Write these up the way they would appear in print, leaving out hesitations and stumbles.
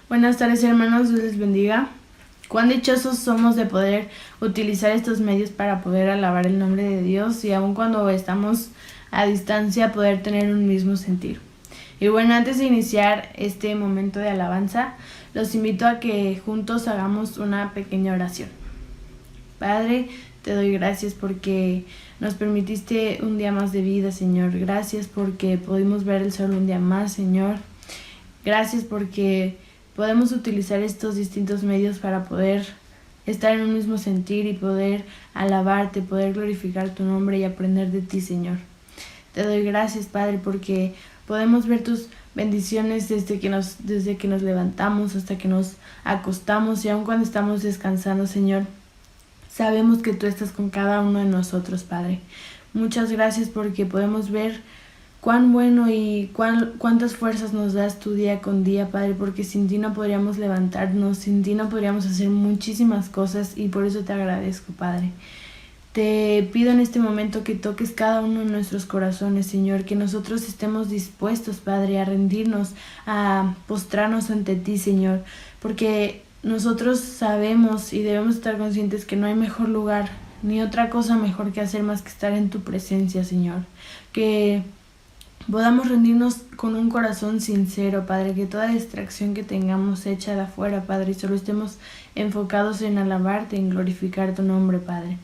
Buenas tardes, hermanos, Dios les bendiga. Cuán dichosos somos de poder utilizar estos medios para poder alabar el nombre de Dios y aun cuando estamos a distancia poder tener un mismo sentir. Y bueno, antes de iniciar este momento de alabanza, los invito a que juntos hagamos una pequeña oración. Padre, te doy gracias porque nos permitiste un día más de vida, Señor. Gracias porque pudimos ver el sol un día más, Señor. Gracias porque podemos utilizar estos distintos medios para poder estar en un mismo sentir y poder alabarte, poder glorificar tu nombre y aprender de ti, Señor. Te doy gracias, Padre, porque podemos ver tus bendiciones desde que nos levantamos hasta que nos acostamos y aun cuando estamos descansando, Señor. Sabemos que tú estás con cada uno de nosotros, Padre. Muchas gracias porque podemos ver cuán bueno y cuántas fuerzas nos das tu día con día, Padre, porque sin ti no podríamos levantarnos, sin ti no podríamos hacer muchísimas cosas y por eso te agradezco, Padre. Te pido en este momento que toques cada uno de nuestros corazones, Señor, que nosotros estemos dispuestos, Padre, a rendirnos, a postrarnos ante ti, Señor, porque nosotros sabemos y debemos estar conscientes que no hay mejor lugar ni otra cosa mejor que hacer más que estar en tu presencia, Señor. Que podamos rendirnos con un corazón sincero, Padre, que toda distracción que tengamos hecha de afuera, Padre, y solo estemos enfocados en alabarte, en glorificar tu nombre, Padre.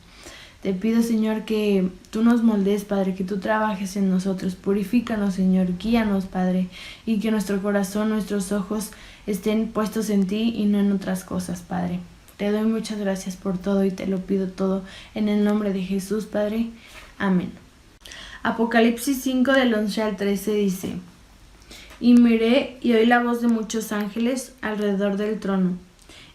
Te pido, Señor, que tú nos moldes, Padre, que tú trabajes en nosotros. Purifícanos, Señor, guíanos, Padre, y que nuestro corazón, nuestros ojos estén puestos en ti y no en otras cosas, Padre. Te doy muchas gracias por todo y te lo pido todo en el nombre de Jesús, Padre. Amén. Apocalipsis 5 del 11 al 13 dice: Y miré y oí la voz de muchos ángeles alrededor del trono,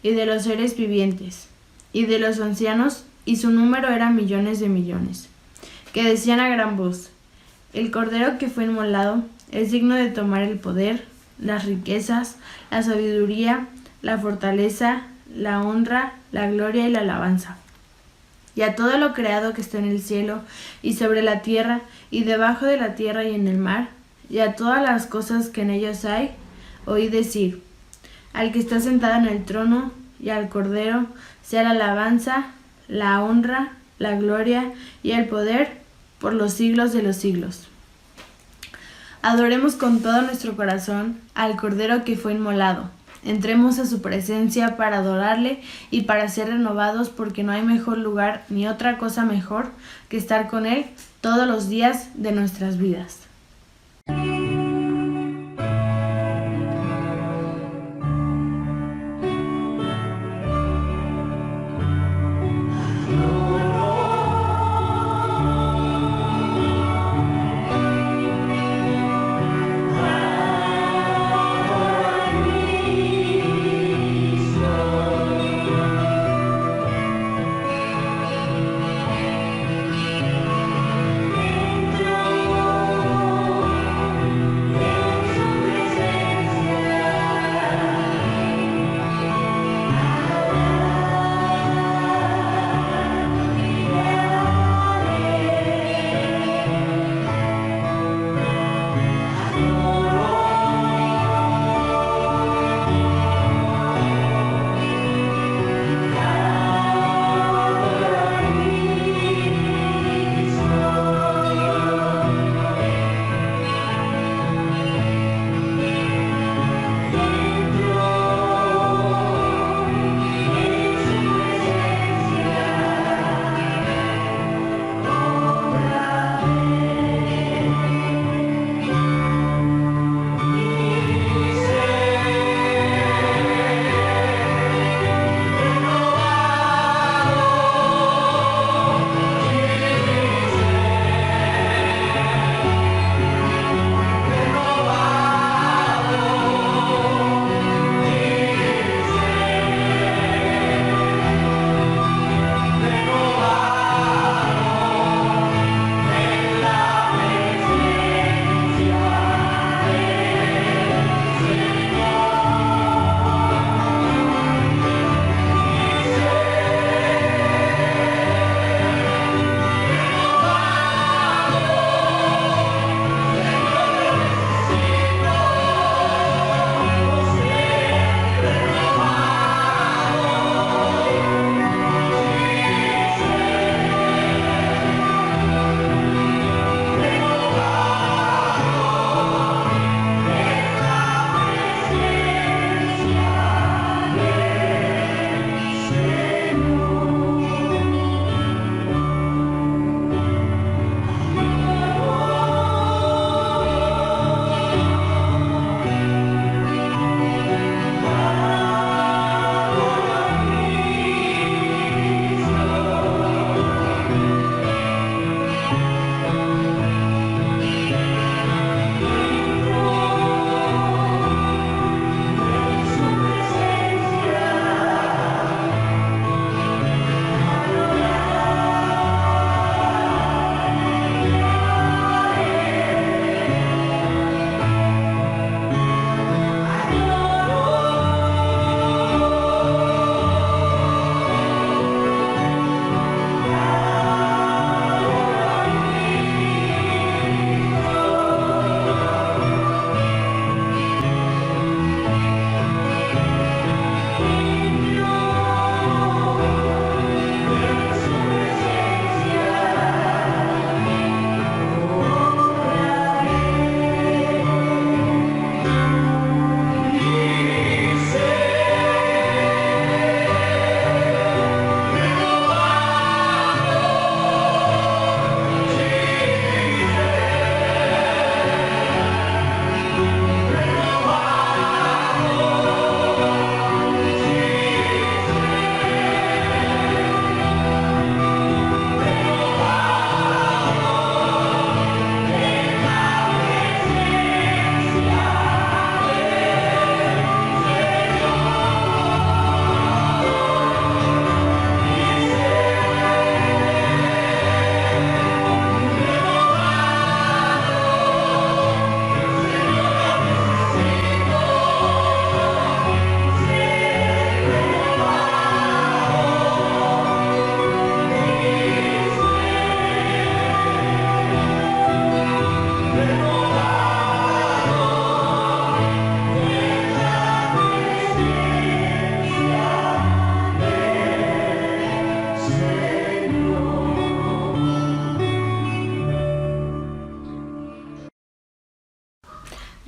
y de los seres vivientes, y de los ancianos, y su número era millones de millones, que decían a gran voz: El Cordero que fue inmolado es digno de tomar el poder, las riquezas, la sabiduría, la fortaleza, la honra, la gloria y la alabanza. Y a todo lo creado que está en el cielo, y sobre la tierra, y debajo de la tierra y en el mar, y a todas las cosas que en ellos hay, oí decir: Al que está sentado en el trono, y al Cordero, sea la alabanza, la honra, la gloria y el poder por los siglos de los siglos. Adoremos con todo nuestro corazón al Cordero que fue inmolado. Entremos a su presencia para adorarle y para ser renovados, porque no hay mejor lugar ni otra cosa mejor que estar con él todos los días de nuestras vidas.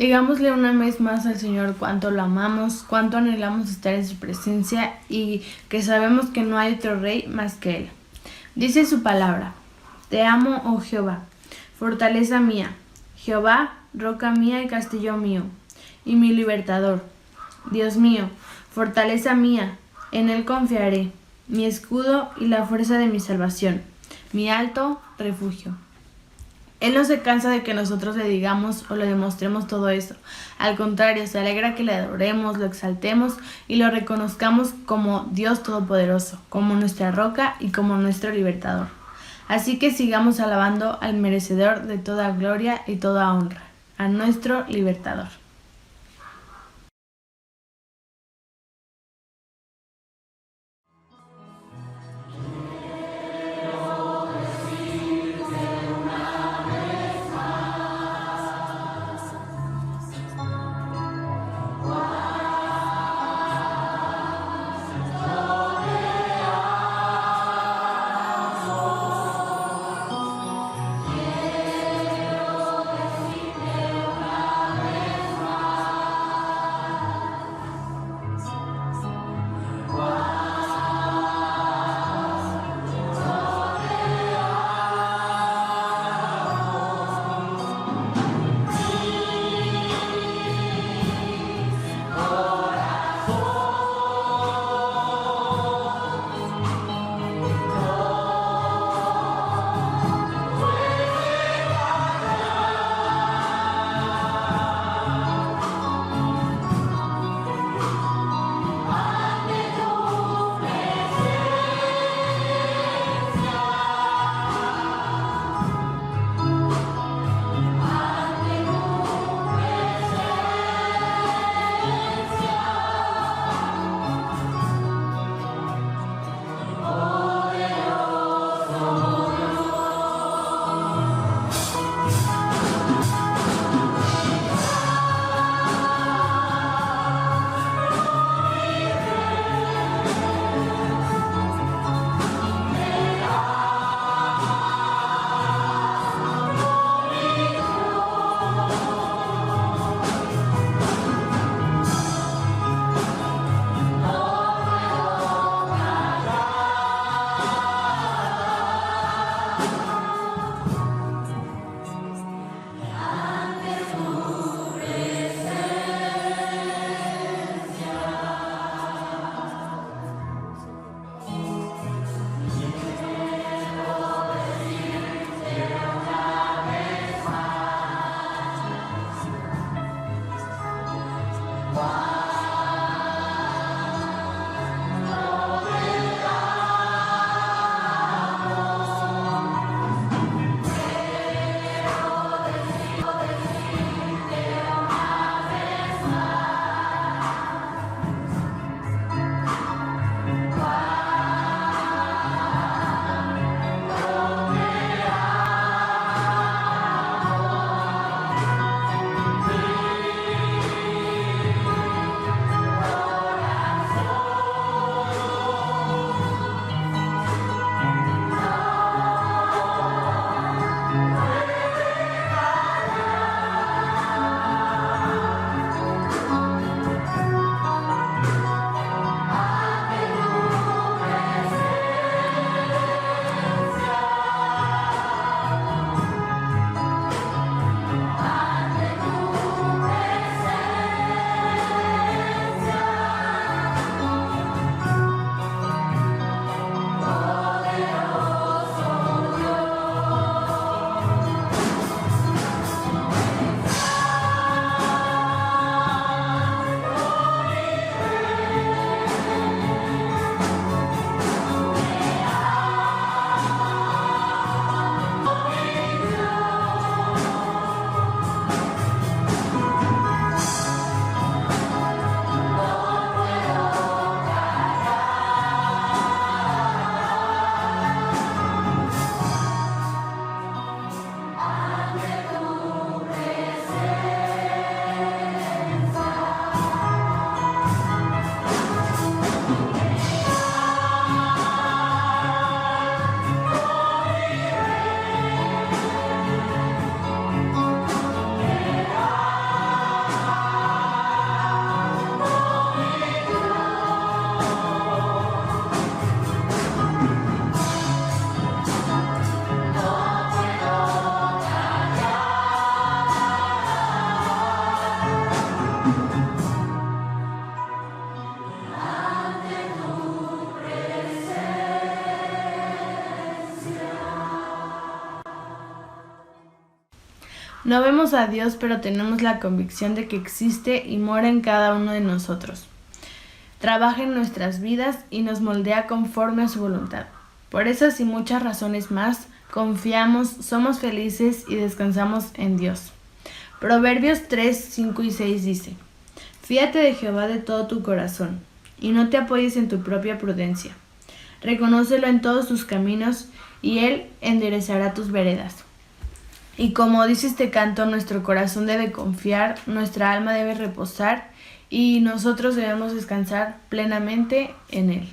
Digámosle una vez más al Señor cuánto lo amamos, cuánto anhelamos estar en su presencia y que sabemos que no hay otro rey más que Él. Dice su palabra: Te amo, oh Jehová, fortaleza mía, Jehová, roca mía y castillo mío, y mi libertador. Dios mío, fortaleza mía, en Él confiaré, mi escudo y la fuerza de mi salvación, mi alto refugio. Él no se cansa de que nosotros le digamos o le demostremos todo eso. Al contrario, se alegra que le adoremos, lo exaltemos y lo reconozcamos como Dios Todopoderoso, como nuestra roca y como nuestro libertador. Así que sigamos alabando al merecedor de toda gloria y toda honra, a nuestro libertador. No vemos a Dios, pero tenemos la convicción de que existe y mora en cada uno de nosotros. Trabaja en nuestras vidas y nos moldea conforme a su voluntad. Por esas y muchas razones más, confiamos, somos felices y descansamos en Dios. Proverbios 3, 5 y 6 dice: Fíate de Jehová de todo tu corazón, y no te apoyes en tu propia prudencia. Reconócelo en todos tus caminos, y Él enderezará tus veredas. Y como dice este canto, nuestro corazón debe confiar, nuestra alma debe reposar, y nosotros debemos descansar plenamente en Él.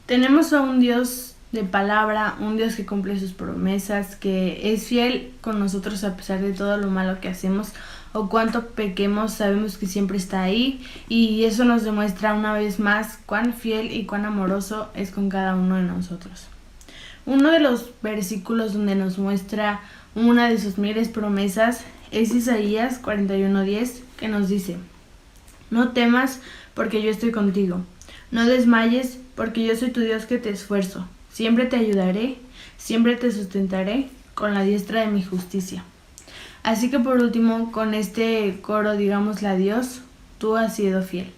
Tenemos a un Dios de palabra, un Dios que cumple sus promesas, que es fiel con nosotros a pesar de todo lo malo que hacemos o cuánto pequemos, sabemos que siempre está ahí, y eso nos demuestra una vez más cuán fiel y cuán amoroso es con cada uno de nosotros. Uno de los versículos donde nos muestra una de sus miles promesas es Isaías 41:10, que nos dice: No temas, porque yo estoy contigo. No desmayes, porque yo soy tu Dios que te esfuerzo. Siempre te ayudaré, siempre te sustentaré con la diestra de mi justicia. Así que por último, con este coro digámosle a Dios: tú has sido fiel.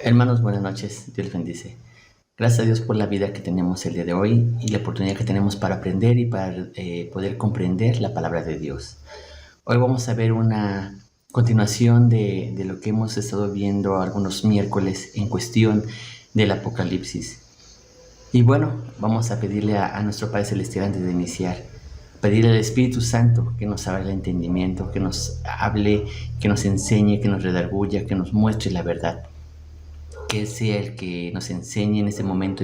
Hermanos, buenas noches. Dios les bendice. Gracias a Dios por la vida que tenemos el día de hoy y la oportunidad que tenemos para aprender y para poder comprender la palabra de Dios. Hoy vamos a ver una continuación de lo que hemos estado viendo algunos miércoles en cuestión del Apocalipsis. Y bueno, vamos a pedirle a nuestro Padre Celestial antes de iniciar, pedirle al Espíritu Santo que nos abra el entendimiento, que nos hable, que nos enseñe, que nos redarguya, que nos muestre la verdad. Que sea el que nos enseñe en este momento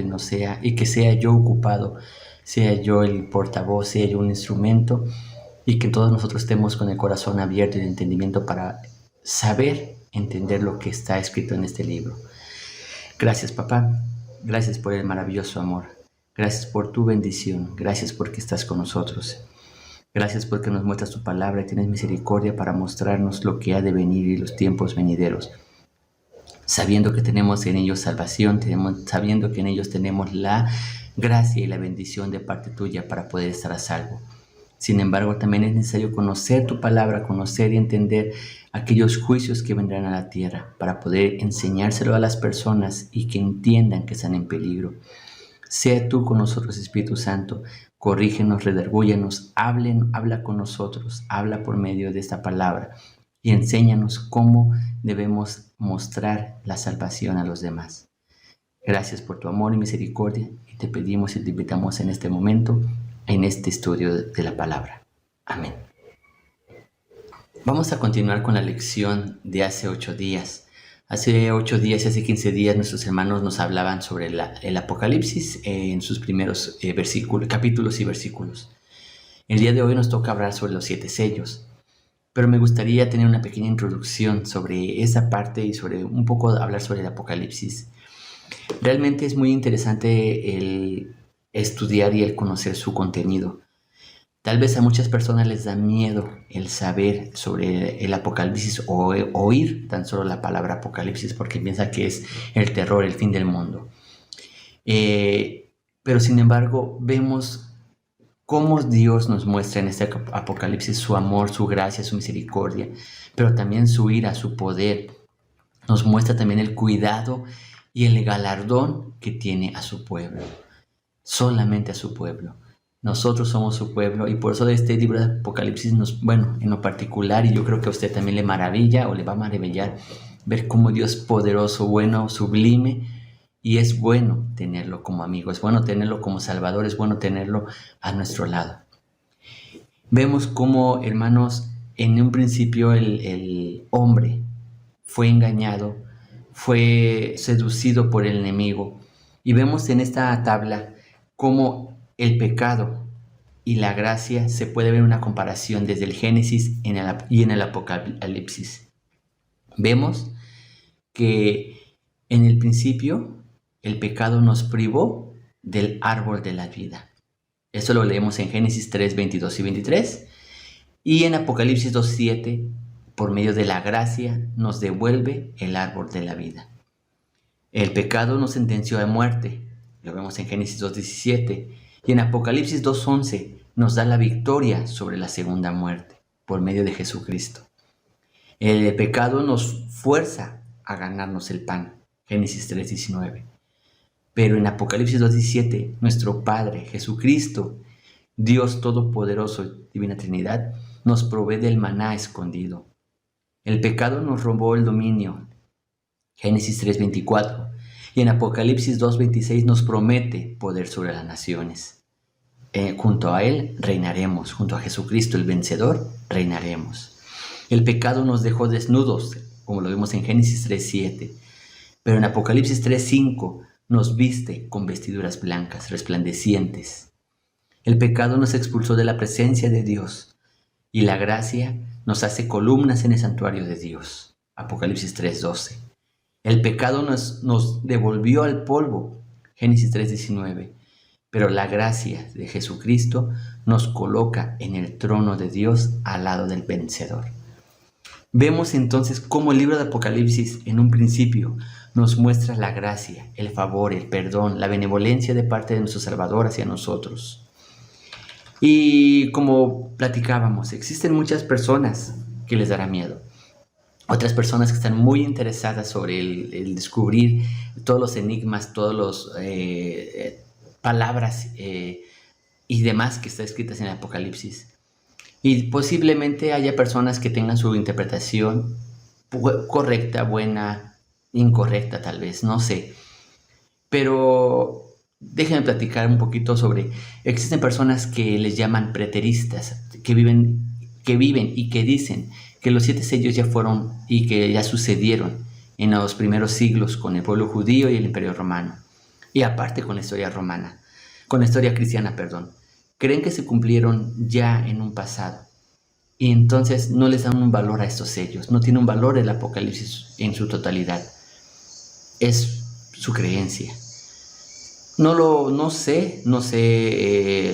y que sea yo ocupado, sea yo el portavoz, sea yo un instrumento, y que todos nosotros estemos con el corazón abierto y el entendimiento para saber entender lo que está escrito en este libro. Gracias, papá. Gracias por el maravilloso amor. Gracias por tu bendición. Gracias porque estás con nosotros. Gracias porque nos muestras tu palabra y tienes misericordia para mostrarnos lo que ha de venir y los tiempos venideros. Sabiendo que tenemos en ellos salvación, sabiendo que en ellos tenemos la gracia y la bendición de parte tuya para poder estar a salvo. Sin embargo, también es necesario conocer tu palabra, conocer y entender aquellos juicios que vendrán a la tierra para poder enseñárselo a las personas y que entiendan que están en peligro. Sea tú con nosotros, Espíritu Santo, corrígenos, redargúyanos, habla con nosotros, habla por medio de esta palabra y enséñanos cómo debemos mostrar la salvación a los demás. Gracias por tu amor y misericordia y te pedimos y te invitamos en este momento, en este estudio de la palabra. Amén. Vamos a continuar con la lección de hace 8 días. Hace 8 días y hace 15 días nuestros hermanos nos hablaban sobre el Apocalipsis en sus primeros capítulos y versículos. El día de hoy nos toca hablar sobre los 7 sellos. Pero me gustaría tener una pequeña introducción sobre esa parte y un poco hablar sobre el Apocalipsis. Realmente es muy interesante el estudiar y el conocer su contenido. Tal vez a muchas personas les da miedo el saber sobre el Apocalipsis o oír tan solo la palabra Apocalipsis porque piensan que es el terror, el fin del mundo. Pero sin embargo vemos cómo Dios nos muestra en este Apocalipsis su amor, su gracia, su misericordia, pero también su ira, su poder. Nos muestra también el cuidado y el galardón que tiene a su pueblo, solamente a su pueblo. Nosotros somos su pueblo y por eso de este libro de Apocalipsis, en lo particular, y yo creo que a usted también le maravilla o le va a maravillar ver cómo Dios es poderoso, bueno, sublime, y es bueno tenerlo como amigo, es bueno tenerlo como salvador, es bueno tenerlo a nuestro lado. Vemos cómo, hermanos, en un principio el hombre fue engañado, fue seducido por el enemigo. Y vemos en esta tabla cómo el pecado y la gracia se puede ver una comparación desde el Génesis y en el Apocalipsis. Vemos que en el principio el pecado nos privó del árbol de la vida. Esto lo leemos en Génesis 3, 22 y 23. Y en Apocalipsis 2, 7, por medio de la gracia, nos devuelve el árbol de la vida. El pecado nos sentenció a muerte. Lo vemos en Génesis 2, 17. Y en Apocalipsis 2, 11 nos da la victoria sobre la segunda muerte por medio de Jesucristo. El pecado nos fuerza a ganarnos el pan. Génesis 3, 19. Pero en Apocalipsis 2:17, nuestro Padre, Jesucristo, Dios Todopoderoso, Divina Trinidad, nos provee del maná escondido. El pecado nos robó el dominio. Génesis 3:24. Y en Apocalipsis 2:26 nos promete poder sobre las naciones. Junto a Él reinaremos, junto a Jesucristo el vencedor, reinaremos. El pecado nos dejó desnudos, como lo vemos en Génesis 3:7. Pero en Apocalipsis 3:5 nos viste con vestiduras blancas, resplandecientes. El pecado nos expulsó de la presencia de Dios y la gracia nos hace columnas en el santuario de Dios. Apocalipsis 3:12. El pecado nos devolvió al polvo. Génesis 3:19. Pero la gracia de Jesucristo nos coloca en el trono de Dios al lado del vencedor. Vemos entonces cómo el libro de Apocalipsis en un principio nos muestra la gracia, el favor, el perdón, la benevolencia de parte de nuestro Salvador hacia nosotros. Y como platicábamos, existen muchas personas que les dará miedo. otras personas que están muy interesadas sobre el descubrir todos los enigmas, todas las palabras y demás que están escritas en el Apocalipsis. Y posiblemente haya personas que tengan su interpretación correcta, buena, incorrecta tal vez, no sé. Pero déjenme platicar un poquito sobre... Existen personas que les llaman preteristas, que viven y que dicen que los 7 sellos ya fueron y que ya sucedieron en los primeros siglos con el pueblo judío y el Imperio Romano. Y aparte con la historia romana, con la historia cristiana, perdón. Creen que se cumplieron ya en un pasado. Y entonces no les dan un valor a estos sellos. No tiene un valor el Apocalipsis en su totalidad. Es su creencia. No sé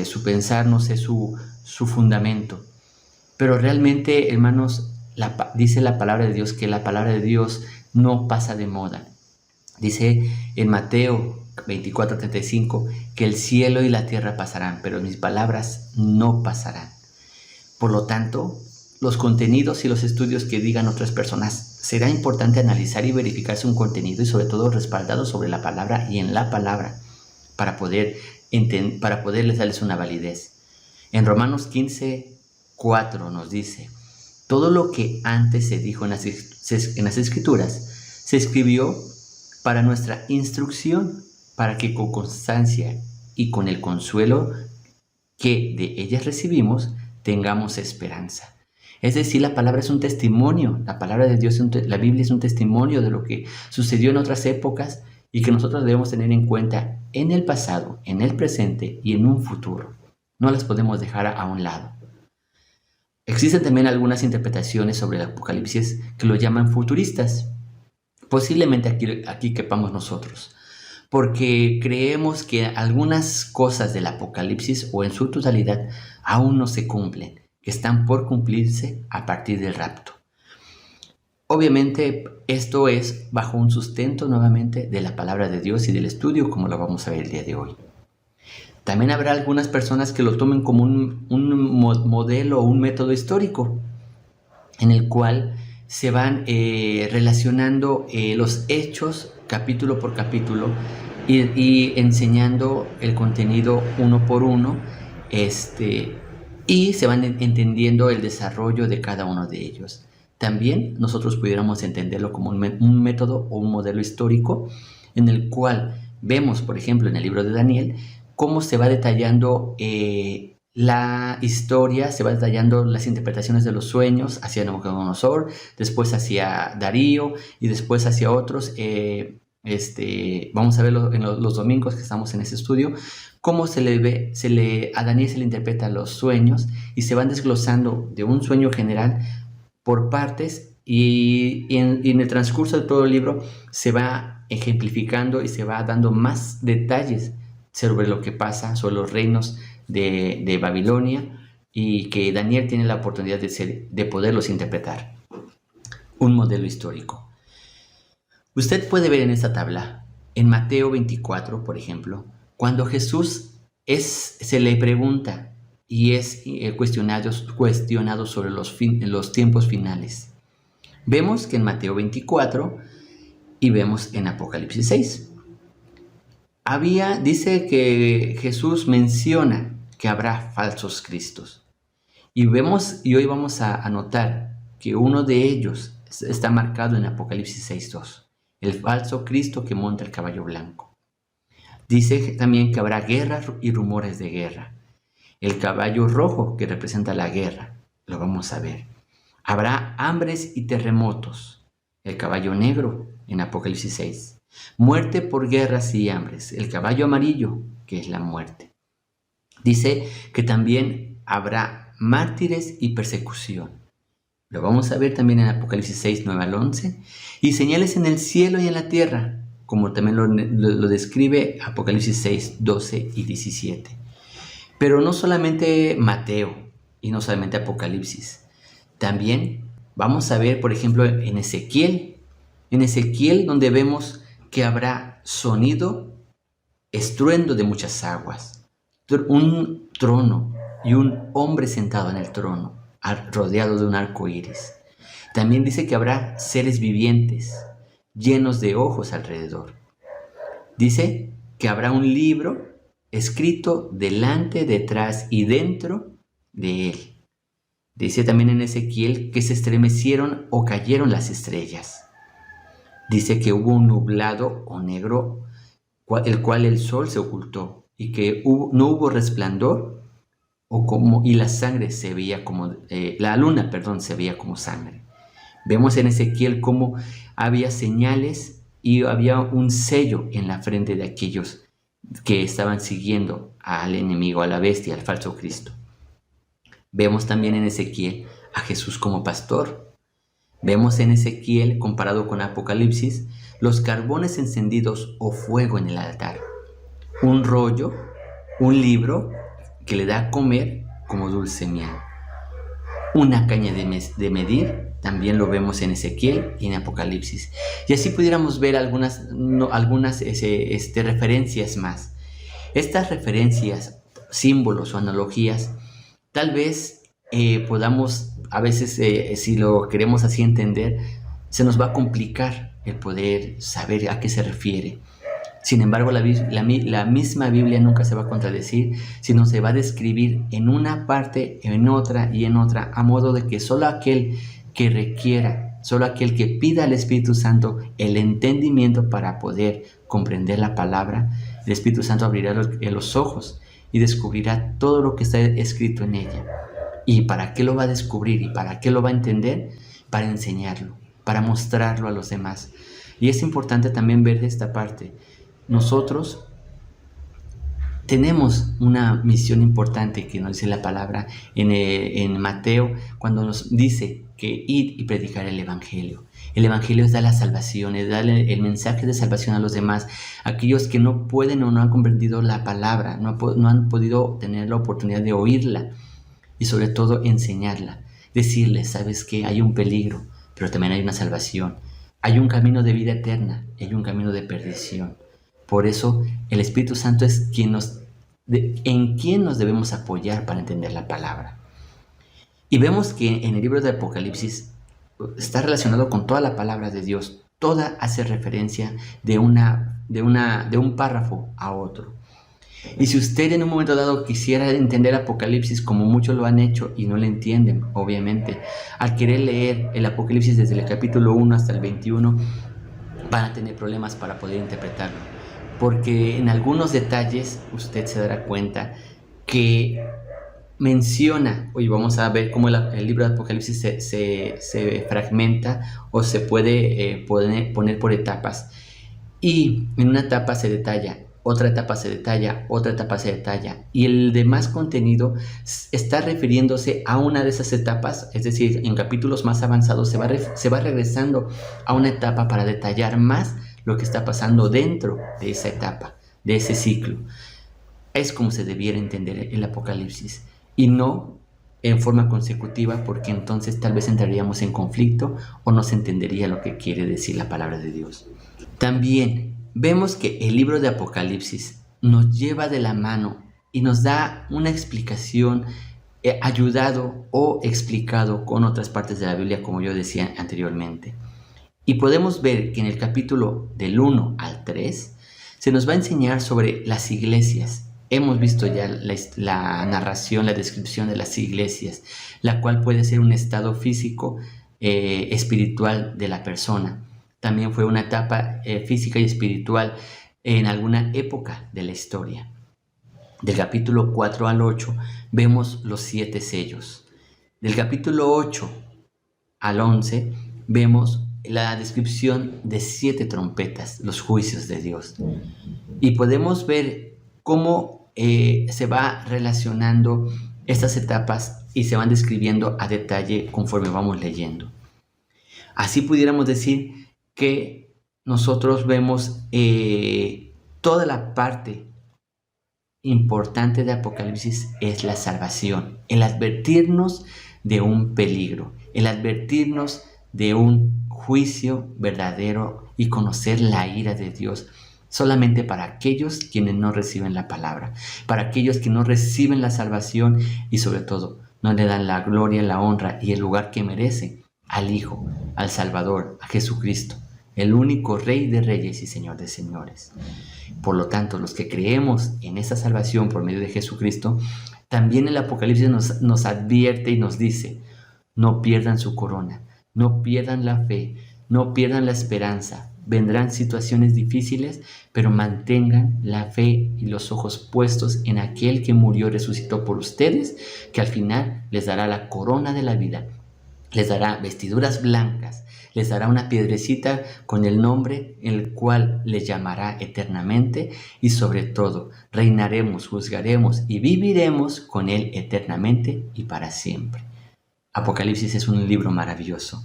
su pensar, no sé su fundamento. Pero realmente, hermanos, dice la palabra de Dios que la palabra de Dios no pasa de moda. Dice en Mateo 24:35 que el cielo y la tierra pasarán, pero mis palabras no pasarán. Por lo tanto, los contenidos y los estudios que digan otras personas, será importante analizar y verificar su contenido y sobre todo respaldado sobre la palabra y en la palabra para poderles darles una validez. En Romanos 15:4 nos dice: todo lo que antes se dijo en las Escrituras se escribió para nuestra instrucción, para que con constancia y con el consuelo que de ellas recibimos, tengamos esperanza. Es decir, la palabra es un testimonio, la palabra de Dios, la Biblia es un testimonio de lo que sucedió en otras épocas y que nosotros debemos tener en cuenta en el pasado, en el presente y en un futuro. No las podemos dejar a un lado. Existen también algunas interpretaciones sobre el Apocalipsis que lo llaman futuristas. Posiblemente aquí quepamos nosotros, porque creemos que algunas cosas del Apocalipsis o en su totalidad aún no se cumplen, que están por cumplirse a partir del rapto. Obviamente esto es bajo un sustento nuevamente de la palabra de Dios y del estudio, como lo vamos a ver el día de hoy. También habrá algunas personas que lo tomen como un modelo o un método histórico, en el cual se van relacionando los hechos capítulo por capítulo y enseñando el contenido uno por uno, y se van entendiendo el desarrollo de cada uno de ellos. También nosotros pudiéramos entenderlo como un método o un modelo histórico en el cual vemos, por ejemplo, en el libro de Daniel, cómo se va detallando la historia, se va detallando las interpretaciones de los sueños hacia Nabucodonosor, después hacia Darío y después hacia otros. Vamos a verlo en los domingos que estamos en ese estudio, cómo a Daniel se le interpreta los sueños y se van desglosando de un sueño general por partes y en el transcurso de todo el libro se va ejemplificando y se va dando más detalles sobre lo que pasa, sobre los reinos de Babilonia, y que Daniel tiene la oportunidad de poderlos interpretar. Un modelo histórico. Usted puede ver en esta tabla, en Mateo 24, por ejemplo, cuando Jesús se le pregunta y es cuestionado sobre los tiempos finales. Vemos que en Mateo 24 y vemos en Apocalipsis 6. Dice que Jesús menciona que habrá falsos cristos. Y hoy vamos a notar que uno de ellos está marcado en Apocalipsis 6:2. El falso Cristo que monta el caballo blanco. Dice también que habrá guerra y rumores de guerra. El caballo rojo que representa la guerra, lo vamos a ver. Habrá hambres y terremotos. El caballo negro en Apocalipsis 6. Muerte por guerras y hambres. El caballo amarillo, que es la muerte. Dice que también habrá mártires y persecución. Lo vamos a ver también en Apocalipsis 6, 9 al 11. Y señales en el cielo y en la tierra, como también lo describe Apocalipsis 6, 12 y 17. Pero no solamente Mateo y no solamente Apocalipsis. También vamos a ver, por ejemplo, en Ezequiel. En Ezequiel, donde vemos que habrá sonido, estruendo de muchas aguas, un trono y un hombre sentado en el trono, rodeado de un arco iris. También dice que habrá seres vivientes, llenos de ojos alrededor. Dice que habrá un libro escrito delante, detrás y dentro de él. Dice también en Ezequiel que se estremecieron o cayeron las estrellas. Dice que hubo un nublado o negro, el cual el sol se ocultó, y que no hubo resplandor, y la sangre se veía como, la luna, se veía como sangre. Vemos en Ezequiel cómo había señales y había un sello en la frente de aquellos que estaban siguiendo al enemigo, a la bestia, al falso Cristo. Vemos también en Ezequiel a Jesús como pastor. Vemos en Ezequiel, comparado con Apocalipsis, los carbones encendidos o fuego en el altar. Un rollo, un libro que le da a comer como dulce miel. Una caña de medir, también lo vemos en Ezequiel y en Apocalipsis. Y así pudiéramos ver algunas referencias más. Estas referencias, símbolos o analogías, tal vez podamos, a veces si lo queremos así entender, se nos va a complicar el poder saber a qué se refiere. Sin embargo, la misma Biblia nunca se va a contradecir, sino se va a describir en una parte, en otra y en otra, a modo de que solo aquel que requiera, solo aquel que pida al Espíritu Santo el entendimiento para poder comprender la palabra, el Espíritu Santo abrirá los ojos y descubrirá todo lo que está escrito en ella. ¿Y para qué lo va a descubrir y para qué lo va a entender? Para enseñarlo, para mostrarlo a los demás. Y es importante también ver esta parte. Nosotros tenemos una misión importante que nos dice la palabra en Mateo, cuando nos dice que id y predicar el Evangelio. El Evangelio es dar la salvación, es dar el mensaje de salvación a los demás, aquellos que no pueden o no han comprendido la palabra, no han podido tener la oportunidad de oírla y sobre todo enseñarla. Decirles, sabes que hay un peligro, pero también hay una salvación. Hay un camino de vida eterna, hay un camino de perdición. Por eso el Espíritu Santo es en quien nos debemos apoyar para entender la palabra. Y vemos que en el libro de Apocalipsis está relacionado con toda la palabra de Dios. Toda hace referencia de un párrafo a otro. Y si usted en un momento dado quisiera entender Apocalipsis como muchos lo han hecho y no lo entienden, obviamente, al querer leer el Apocalipsis desde el capítulo 1 hasta el 21, van a tener problemas para poder interpretarlo. Porque en algunos detalles usted se dará cuenta que menciona, hoy vamos a ver cómo el libro de Apocalipsis se fragmenta o se puede poner por etapas. Y en una etapa se detalla, otra etapa se detalla, otra etapa se detalla. Y el demás contenido está refiriéndose a una de esas etapas, es decir, en capítulos más avanzados se va regresando a una etapa para detallar más lo que está pasando dentro de esa etapa, de ese ciclo. Es como se debiera entender el Apocalipsis y no en forma consecutiva, porque entonces tal vez entraríamos en conflicto o no se entendería lo que quiere decir la palabra de Dios. También vemos que el libro de Apocalipsis nos lleva de la mano y nos da una explicación ayudado o explicado con otras partes de la Biblia, como yo decía anteriormente. Y podemos ver que en el capítulo del 1 al 3 se nos va a enseñar sobre las iglesias. Hemos visto ya la narración, la descripción de las iglesias, la cual puede ser un estado físico, espiritual de la persona. También fue una etapa física y espiritual en alguna época de la historia. Del capítulo 4 al 8 vemos los 7 sellos. Del capítulo 8 al 11 vemos la descripción de 7 trompetas, los juicios de Dios. Y podemos ver cómo se va relacionando estas etapas y se van describiendo a detalle conforme vamos leyendo. Así pudiéramos decir que nosotros vemos toda la parte importante de Apocalipsis es la salvación, el advertirnos de un peligro, el advertirnos de un juicio verdadero y conocer la ira de Dios solamente para aquellos quienes no reciben la palabra, para aquellos que no reciben la salvación y sobre todo no le dan la gloria, la honra y el lugar que merece al Hijo, al Salvador, a Jesucristo, el único Rey de Reyes y Señor de Señores. Por lo tanto, los que creemos en esa salvación por medio de Jesucristo, también el Apocalipsis nos advierte y nos dice: no pierdan su corona, no pierdan la fe, no pierdan la esperanza. Vendrán situaciones difíciles, pero mantengan la fe y los ojos puestos en aquel que murió y resucitó por ustedes, que al final les dará la corona de la vida, les dará vestiduras blancas, les dará una piedrecita con el nombre en el cual les llamará eternamente, y sobre todo reinaremos, juzgaremos y viviremos con él eternamente y para siempre. Apocalipsis es un libro maravilloso.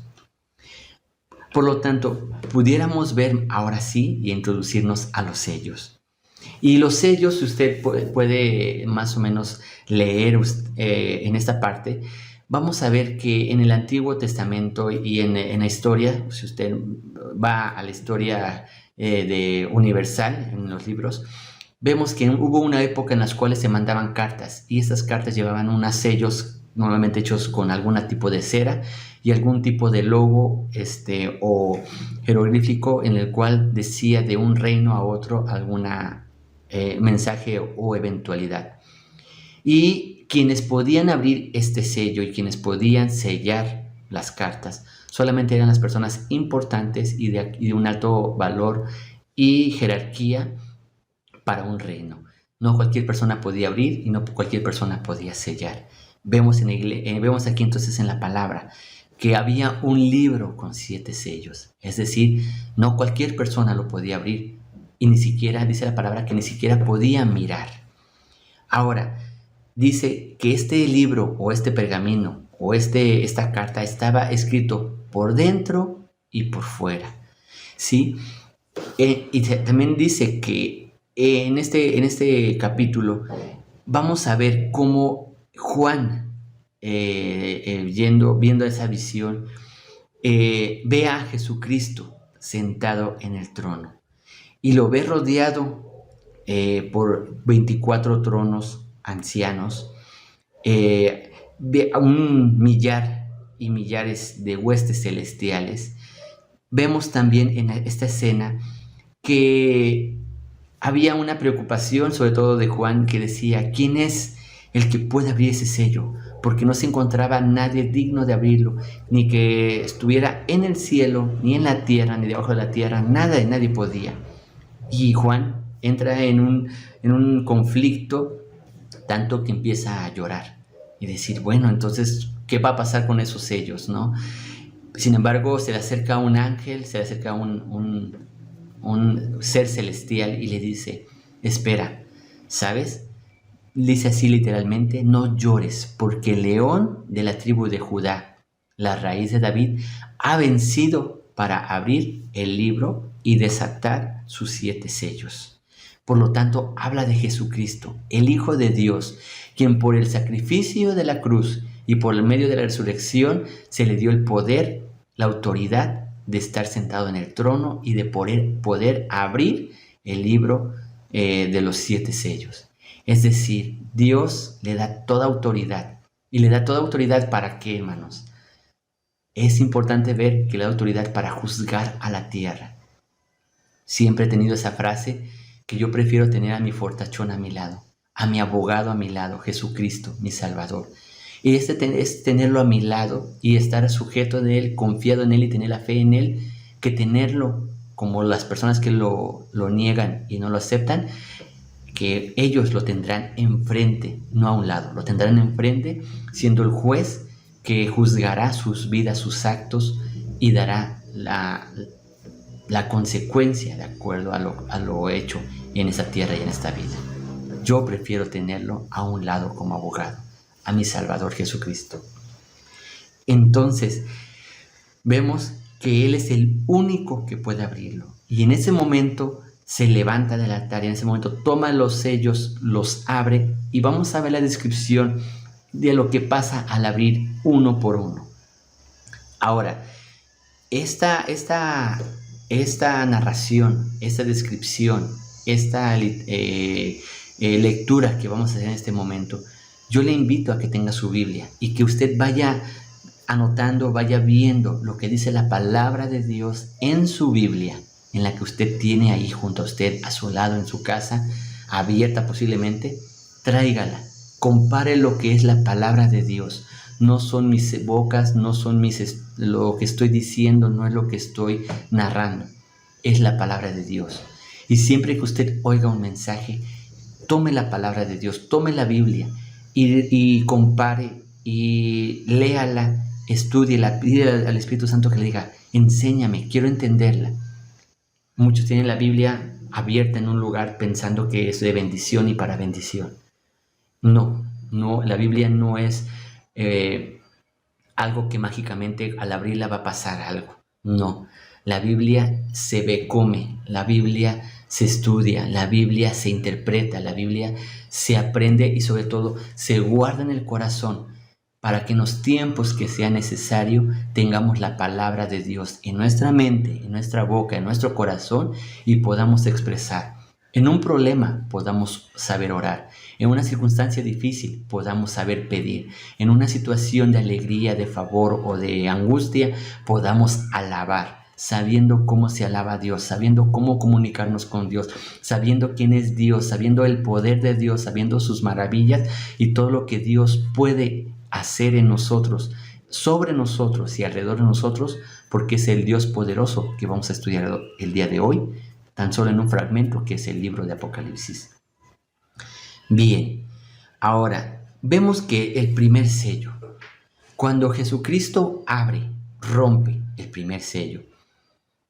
Por lo tanto, pudiéramos ver ahora sí y introducirnos a los sellos. Y los sellos, usted puede más o menos leer en esta parte. Vamos a ver que en el Antiguo Testamento y en la historia, si usted va a la historia universal, en los libros, vemos que hubo una época en las cuales se mandaban cartas, y estas cartas llevaban unos sellos normalmente hechos con algún tipo de cera y algún tipo de logo o jeroglífico en el cual decía de un reino a otro alguna mensaje o eventualidad. Y quienes podían abrir este sello y quienes podían sellar las cartas solamente eran las personas importantes y de un alto valor y jerarquía para un reino. No cualquier persona podía abrir y no cualquier persona podía sellar. Vemos aquí entonces en la palabra que había un libro con 7 sellos. Es decir, no cualquier persona lo podía abrir, y ni siquiera, dice la palabra, que ni siquiera podía mirar. Ahora, dice que este libro o este pergamino o esta carta estaba escrito por dentro y por fuera, ¿sí? Y también dice que en este capítulo vamos a ver cómo Juan, viendo esa visión, ve a Jesucristo sentado en el trono y lo ve rodeado por 24 tronos ancianos, ve a un millar y millares de huestes celestiales. Vemos también en esta escena que había una preocupación, sobre todo de Juan, que decía: ¿quién es el que puede abrir ese sello? Porque no se encontraba nadie digno de abrirlo, ni que estuviera en el cielo, ni en la tierra, ni debajo de la tierra, nadie podía. Y Juan entra en un conflicto, tanto que empieza a llorar y decir: bueno, entonces, ¿qué va a pasar con esos sellos, no? Sin embargo, se le acerca un ángel, se le acerca un ser celestial y le dice: espera, ¿sabes? Dice así literalmente: no llores, porque el león de la tribu de Judá, la raíz de David, ha vencido para abrir el libro y desatar sus 7 sellos. Por lo tanto, habla de Jesucristo, el Hijo de Dios, quien por el sacrificio de la cruz y por el medio de la resurrección se le dio el poder, la autoridad de estar sentado en el trono y de poder abrir el libro de los 7 sellos. Es decir, Dios le da toda autoridad. ¿Y le da toda autoridad para qué, hermanos? Es importante ver que le da autoridad para juzgar a la tierra. Siempre he tenido esa frase, que yo prefiero tener a mi fortachón a mi lado, a mi abogado a mi lado, Jesucristo, mi Salvador. Y es tenerlo a mi lado y estar sujeto de Él, confiado en Él y tener la fe en Él, que tenerlo como las personas que lo niegan y no lo aceptan, que ellos lo tendrán enfrente, no a un lado, lo tendrán enfrente, siendo el juez que juzgará sus vidas, sus actos, y dará la consecuencia de acuerdo a lo hecho en esta tierra y en esta vida. Yo prefiero tenerlo a un lado como abogado, a mi Salvador Jesucristo. Entonces, vemos que Él es el único que puede abrirlo. Y en ese momento se levanta del altar y en ese momento toma los sellos, los abre, y vamos a ver la descripción de lo que pasa al abrir uno por uno. Ahora, esta narración, esta descripción, esta lectura que vamos a hacer en este momento, yo le invito a que tenga su Biblia y que usted vaya anotando, vaya viendo lo que dice la palabra de Dios en su Biblia, en la que usted tiene ahí junto a usted, a su lado en su casa, abierta posiblemente. Tráigala, compare lo que es la palabra de Dios. No son mis bocas, no son lo que estoy diciendo, no es lo que estoy narrando, es la palabra de Dios. Y siempre que usted oiga un mensaje, tome la palabra de Dios, tome la Biblia y compare y léala, estúdiela, pídele al Espíritu Santo que le diga, enséñame, quiero entenderla. Muchos tienen la Biblia abierta en un lugar pensando que es de bendición y para bendición. No, la Biblia no es algo que mágicamente al abrirla va a pasar algo. No, la Biblia se come, la Biblia se estudia, la Biblia se interpreta, la Biblia se aprende y sobre todo se guarda en el corazón para que en los tiempos que sea necesario tengamos la palabra de Dios en nuestra mente, en nuestra boca, en nuestro corazón y podamos expresar. En un problema podamos saber orar, en una circunstancia difícil podamos saber pedir, en una situación de alegría, de favor o de angustia podamos alabar, sabiendo cómo se alaba a Dios, sabiendo cómo comunicarnos con Dios, sabiendo quién es Dios, sabiendo el poder de Dios, sabiendo sus maravillas y todo lo que Dios puede hacer en nosotros, sobre nosotros y alrededor de nosotros, porque es el Dios poderoso que vamos a estudiar el día de hoy, tan solo en un fragmento que es el libro de Apocalipsis. Bien, ahora vemos que el primer sello, cuando Jesucristo rompe el primer sello,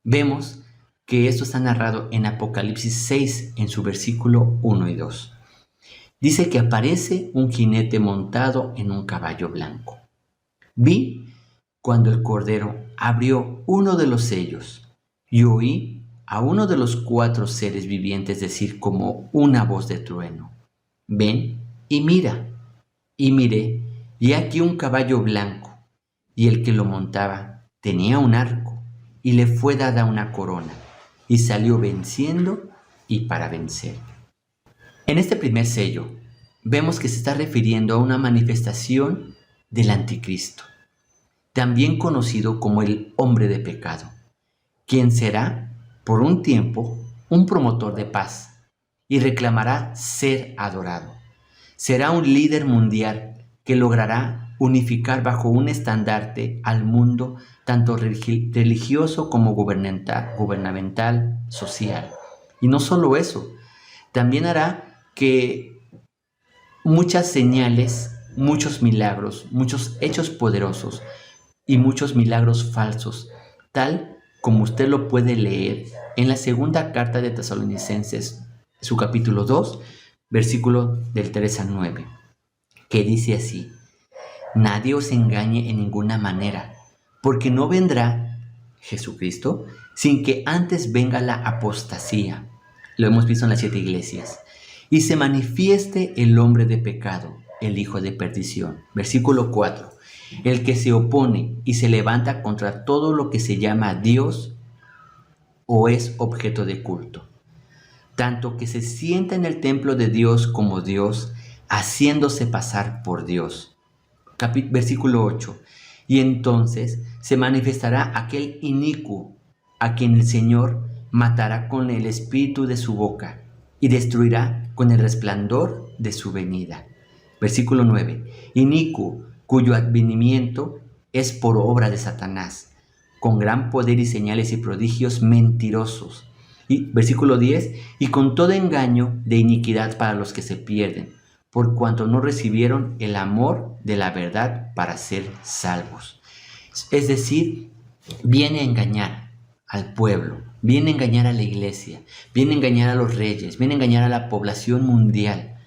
vemos que esto está narrado en Apocalipsis 6 en su versículo 1 y 2. Dice que aparece un jinete montado en un caballo blanco. Vi cuando el Cordero abrió uno de los sellos y oí a uno de los 4 seres vivientes decir como una voz de trueno: ven y mira. Y miré, y aquí un caballo blanco, y el que lo montaba tenía un arco, y le fue dada una corona, y salió venciendo y para vencer. En este primer sello, vemos que se está refiriendo a una manifestación del anticristo, también conocido como el hombre de pecado, quien será, por un tiempo, un promotor de paz y reclamará ser adorado. Será un líder mundial que logrará unificar bajo un estandarte al mundo, tanto religioso como gubernamental, social. Y no solo eso, también hará que muchas señales, muchos milagros, muchos hechos poderosos y muchos milagros falsos, tal como usted lo puede leer en la segunda carta de Tesalonicenses, su capítulo 2, versículo del 3 al 9, que dice así: nadie os engañe en ninguna manera, porque no vendrá Jesucristo sin que antes venga la apostasía. Lo hemos visto en las 7 iglesias. Y se manifieste el hombre de pecado, el hijo de perdición. Versículo 4. El que se opone y se levanta contra todo lo que se llama Dios o es objeto de culto, tanto que se sienta en el templo de Dios como Dios, haciéndose pasar por Dios. Versículo 8. Y entonces se manifestará aquel inicuo, a quien el Señor matará con el espíritu de su boca y destruirá con el resplandor de su venida. Versículo 9. Inicuo, cuyo advenimiento es por obra de Satanás, con gran poder y señales y prodigios mentirosos. Y versículo 10. Y con todo engaño de iniquidad para los que se pierden, por cuanto no recibieron el amor de la verdad para ser salvos. Es decir, viene a engañar al pueblo, viene a engañar a la iglesia, viene a engañar a los reyes, viene a engañar a la población mundial.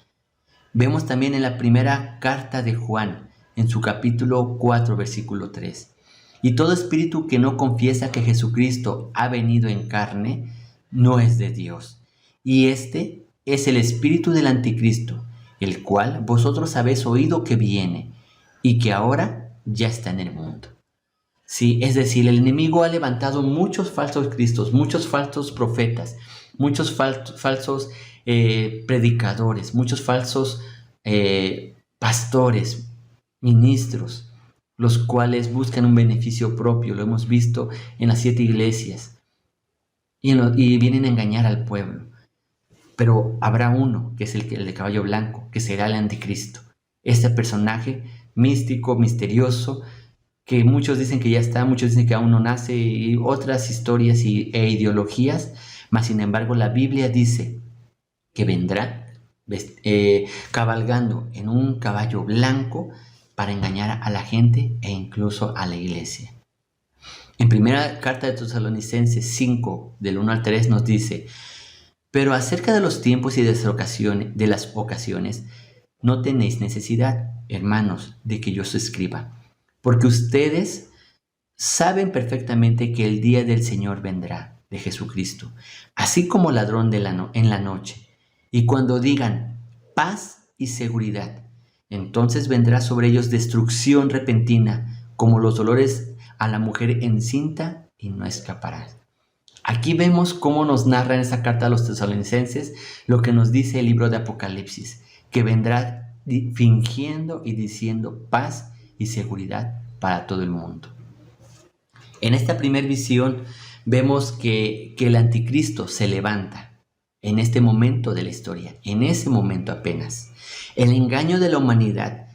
Vemos también en la primera carta de Juan, en su capítulo 4, versículo 3. Y todo espíritu que no confiesa que Jesucristo ha venido en carne, no es de Dios. Y este es el espíritu del anticristo, el cual vosotros habéis oído que viene y que ahora ya está en el mundo. Sí, es decir, el enemigo ha levantado muchos falsos cristos, muchos falsos profetas, muchos falsos predicadores, muchos falsos pastores, ministros, los cuales buscan un beneficio propio. Lo hemos visto en las 7 iglesias y vienen a engañar al pueblo. Pero habrá uno, que es el de caballo blanco, que será el anticristo. Este personaje místico, misterioso, que muchos dicen que ya está, muchos dicen que aún no nace, y otras historias e ideologías, mas sin embargo la Biblia dice que vendrá cabalgando en un caballo blanco para engañar a la gente e incluso a la iglesia. En primera carta de Tesalonicenses 5, del 1 al 3 nos dice: pero acerca de los tiempos y de las ocasiones, no tenéis necesidad, hermanos, de que yo os escriba, porque ustedes saben perfectamente que el día del Señor vendrá, de Jesucristo, así como ladrón en la noche. Y cuando digan paz y seguridad, entonces vendrá sobre ellos destrucción repentina, como los dolores a la mujer encinta, y no escapará. Aquí vemos cómo nos narra en esa carta a los tesalonicenses lo que nos dice el libro de Apocalipsis, que vendrá fingiendo y diciendo paz y seguridad para todo el mundo. En esta primera visión vemos que el anticristo se levanta en este momento de la historia, en ese momento apenas. El engaño de la humanidad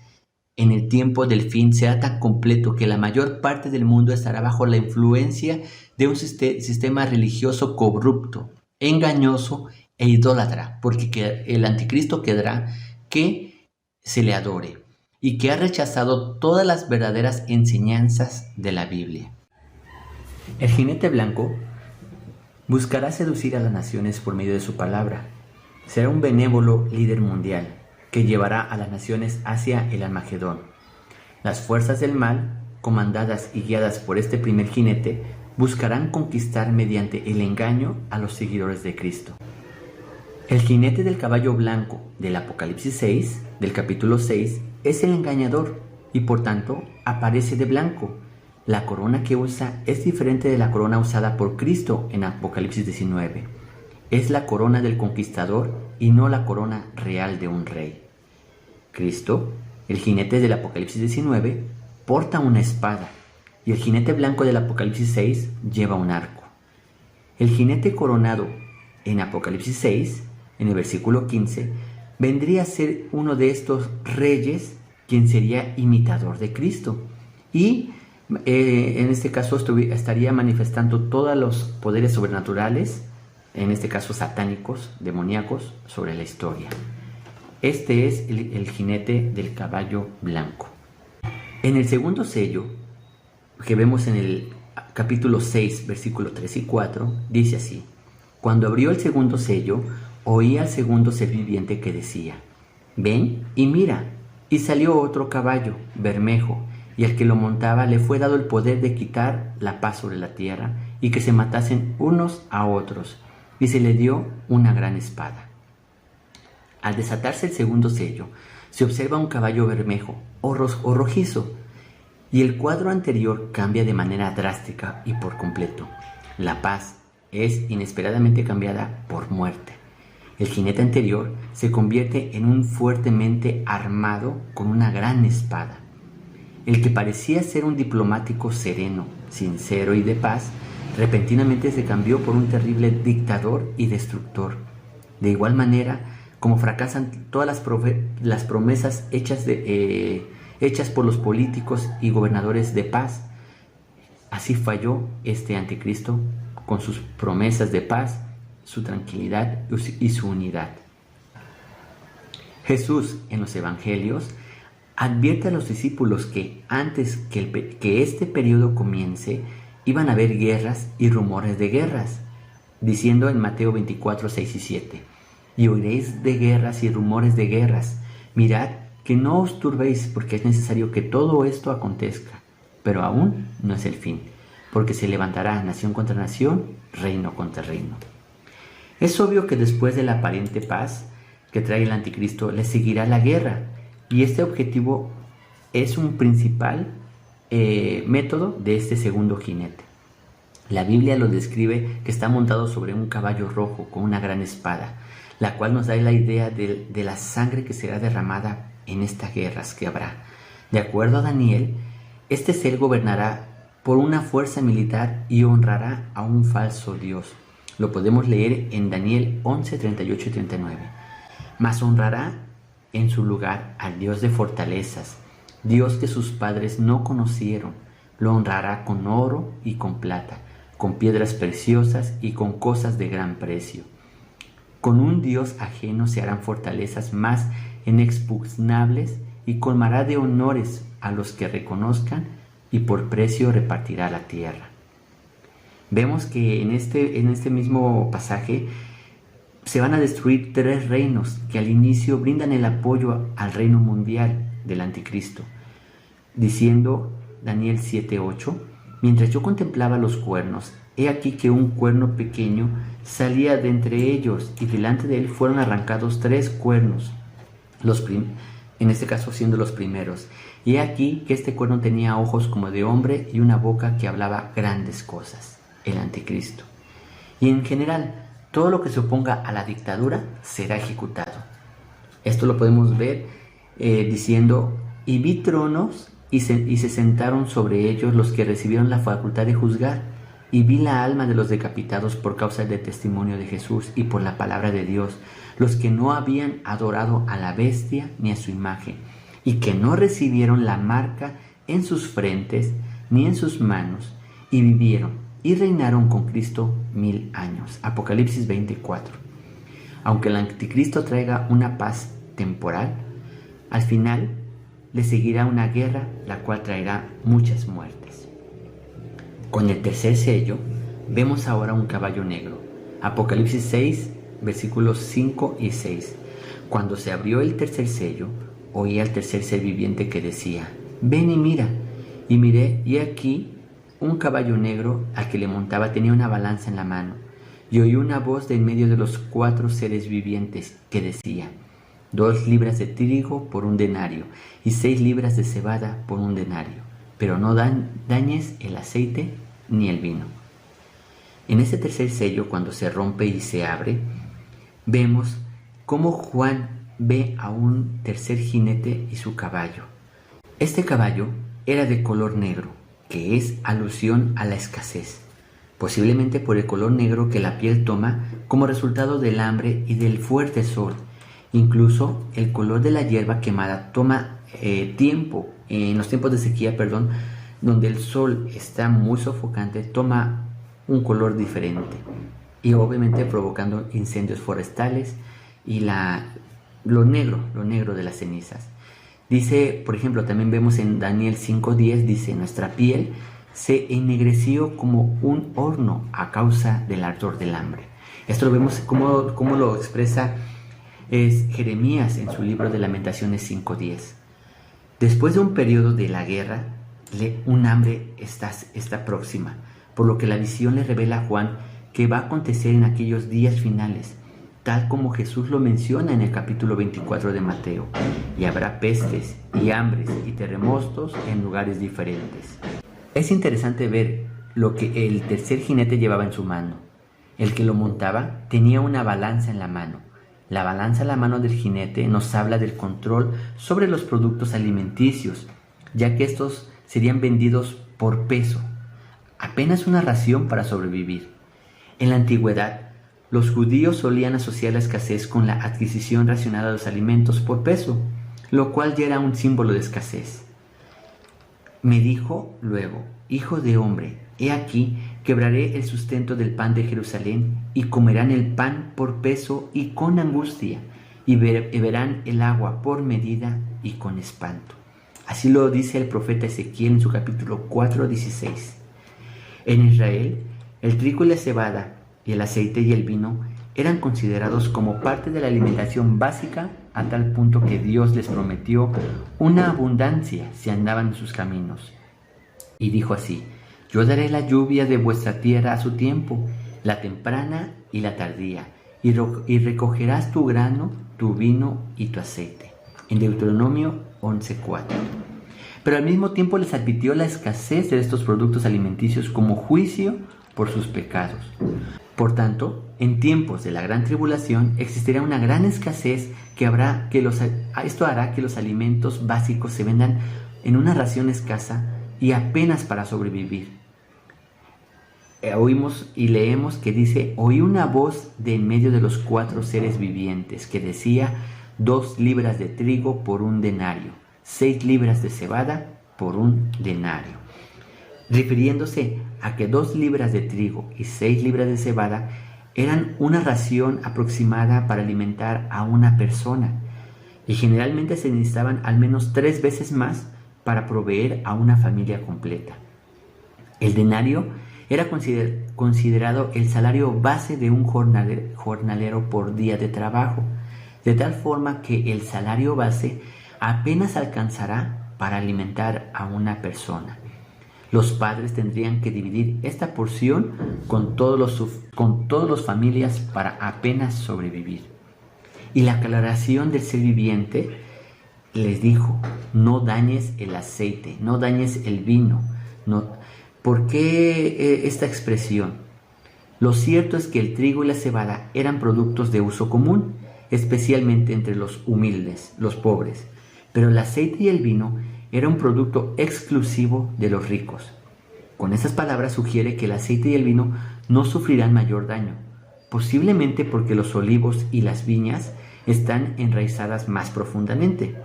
en el tiempo del fin será tan completo que la mayor parte del mundo estará bajo la influencia de un sistema religioso corrupto, engañoso e idólatra, porque el anticristo querrá que se le adore y que ha rechazado todas las verdaderas enseñanzas de la Biblia. El jinete blanco buscará seducir a las naciones por medio de su palabra. Será un benévolo líder mundial que llevará a las naciones hacia el Armagedón. Las fuerzas del mal, comandadas y guiadas por este primer jinete, buscarán conquistar mediante el engaño a los seguidores de Cristo. El jinete del caballo blanco del Apocalipsis 6, del capítulo 6, es el engañador y por tanto aparece de blanco. La corona que usa es diferente de la corona usada por Cristo en Apocalipsis 19. Es la corona del conquistador y no la corona real de un rey. Cristo, el jinete del Apocalipsis 19, porta una espada y el jinete blanco del Apocalipsis 6 lleva un arco. El jinete coronado en Apocalipsis 6, en el versículo 15, vendría a ser uno de estos reyes quien sería imitador de Cristo y en este caso estaría manifestando todos los poderes sobrenaturales, en este caso satánicos, demoníacos, sobre la historia. Este es el jinete del caballo blanco. En el segundo sello, que vemos en el capítulo 6, versículos 3 y 4, dice así: cuando abrió el segundo sello, oí al segundo ser viviente que decía: ven y mira. Y salió otro caballo, bermejo, y al que lo montaba le fue dado el poder de quitar la paz sobre la tierra y que se matasen unos a otros, y se le dio una gran espada. Al desatarse el segundo sello, se observa un caballo bermejo o rojizo, y el cuadro anterior cambia de manera drástica y por completo. La paz es inesperadamente cambiada por muerte. El jinete anterior se convierte en un fuertemente armado con una gran espada. El que parecía ser un diplomático sereno, sincero y de paz, repentinamente se cambió por un terrible dictador y destructor. De igual manera, como fracasan todas las promesas hechas por los políticos y gobernadores de paz, así falló este anticristo con sus promesas de paz, su tranquilidad y su unidad. Jesús en los evangelios advierte a los discípulos que antes que este periodo comience, iban a haber guerras y rumores de guerras, diciendo en Mateo 24, 6 y 7: y oiréis de guerras y rumores de guerras. Mirad que no os turbéis, porque es necesario que todo esto acontezca, pero aún no es el fin, porque se levantará nación contra nación, reino contra reino. Es obvio que después de la aparente paz que trae el anticristo, le seguirá la guerra, y este objetivo es un principal método de este segundo jinete. La Biblia lo describe que está montado sobre un caballo rojo con una gran espada, la cual nos da la idea de la sangre que será derramada en estas guerras que habrá. De acuerdo a Daniel, Este ser gobernará por una fuerza militar y honrará a un falso Dios. Lo podemos leer en Daniel 11, 38 y 39. Mas honrará en su lugar al Dios de fortalezas, Dios que sus padres no conocieron. Lo honrará con oro y con plata, con piedras preciosas y con cosas de gran precio. Con un Dios ajeno se harán fortalezas más inexpugnables y colmará de honores a los que reconozcan y por precio repartirá la tierra. Vemos que en este mismo pasaje se van a destruir 3 reinos que al inicio brindan el apoyo al reino mundial del anticristo, diciendo Daniel 7:8, mientras yo contemplaba los cuernos, he aquí que un cuerno pequeño salía de entre ellos y delante de él fueron arrancados 3 cuernos, en este caso siendo los primeros. Y he aquí que este cuerno tenía ojos como de hombre y una boca que hablaba grandes cosas, el anticristo. Y en general, todo lo que se oponga a la dictadura será ejecutado. Esto lo podemos ver diciendo, y vi tronos y se sentaron sobre ellos los que recibieron la facultad de juzgar, y vi la alma de los decapitados por causa del testimonio de Jesús y por la palabra de Dios, los que no habían adorado a la bestia ni a su imagen, y que no recibieron la marca en sus frentes ni en sus manos, y vivieron y reinaron con Cristo 1000 años. Apocalipsis 24. Aunque el anticristo traiga una paz temporal, al final le seguirá una guerra, la cual traerá muchas muertes. Con el tercer sello, vemos ahora un caballo negro. Apocalipsis 6, versículos 5 y 6. Cuando se abrió el tercer sello, oí al tercer ser viviente que decía, ven y mira. Y miré, y aquí un caballo negro al que le montaba tenía una balanza en la mano, y oí una voz de en medio de los 4 seres vivientes que decía, 2 libras de trigo por 1 denario, y 6 libras de cebada por 1 denario, pero no dañes el aceite ni el vino. En este tercer sello, cuando se rompe y se abre, vemos cómo Juan ve a un tercer jinete y su caballo. Este caballo era de color negro, que es alusión a la escasez, posiblemente por el color negro que la piel toma como resultado del hambre y del fuerte sol. Incluso el color de la hierba quemada toma tiempo, en los tiempos de sequía, donde el sol está muy sofocante, toma un color diferente y obviamente provocando incendios forestales y lo negro de las cenizas. Dice, por ejemplo, también vemos en Daniel 5:10, dice, nuestra piel se ennegreció como un horno a causa del ardor del hambre. Esto lo vemos como lo expresa Jeremías en su libro de Lamentaciones 5:10. Después de un periodo de la guerra, un hambre está próxima, por lo que la visión le revela a Juan que va a acontecer en aquellos días finales, tal como Jesús lo menciona en el capítulo 24 de Mateo, y habrá pestes y hambres y terremotos en lugares diferentes. Es interesante ver lo que el tercer jinete llevaba en su mano. El que lo montaba tenía una balanza en la mano. La balanza en la mano del jinete nos habla del control sobre los productos alimenticios, ya que estos serían vendidos por peso, apenas una ración para sobrevivir. En la antigüedad, los judíos solían asociar la escasez con la adquisición racionada de los alimentos por peso, lo cual ya era un símbolo de escasez. Me dijo luego, hijo de hombre, he aquí, quebraré el sustento del pan de Jerusalén, y comerán el pan por peso y con angustia, y beberán el agua por medida y con espanto. Así lo dice el profeta Ezequiel en su capítulo 4:16. En Israel, el trigo y la cebada, y el aceite y el vino eran considerados como parte de la alimentación básica, a tal punto que Dios les prometió una abundancia si andaban en sus caminos. Y dijo así, yo daré la lluvia de vuestra tierra a su tiempo, la temprana y la tardía, y recogerás tu grano, tu vino y tu aceite. En Deuteronomio 11:4. Pero al mismo tiempo les advirtió la escasez de estos productos alimenticios como juicio por sus pecados. Por tanto, en tiempos de la gran tribulación existirá una gran escasez esto hará que los alimentos básicos se vendan en una ración escasa y apenas para sobrevivir. Oímos y leemos que dice: oí una voz de en medio de los 4 seres vivientes que decía: 2 libras de trigo por 1 denario, 6 libras de cebada por 1 denario. Refiriéndose a que 2 libras de trigo y 6 libras de cebada eran una ración aproximada para alimentar a una persona, y generalmente se necesitaban al menos 3 veces más para proveer a una familia completa. El denario era considerado el salario base de un jornalero por día de trabajo, de tal forma que el salario base apenas alcanzará para alimentar a una persona. Los padres tendrían que dividir esta porción con todos los familias para apenas sobrevivir. Y la aclaración del ser viviente les dijo: no dañes el aceite, no dañes el vino. ¿Por qué esta expresión? Lo cierto es que el trigo y la cebada eran productos de uso común, especialmente entre los humildes, los pobres, pero el aceite y el vino era un producto exclusivo de los ricos. Con esas palabras sugiere que el aceite y el vino no sufrirán mayor daño, posiblemente porque los olivos y las viñas están enraizadas más profundamente,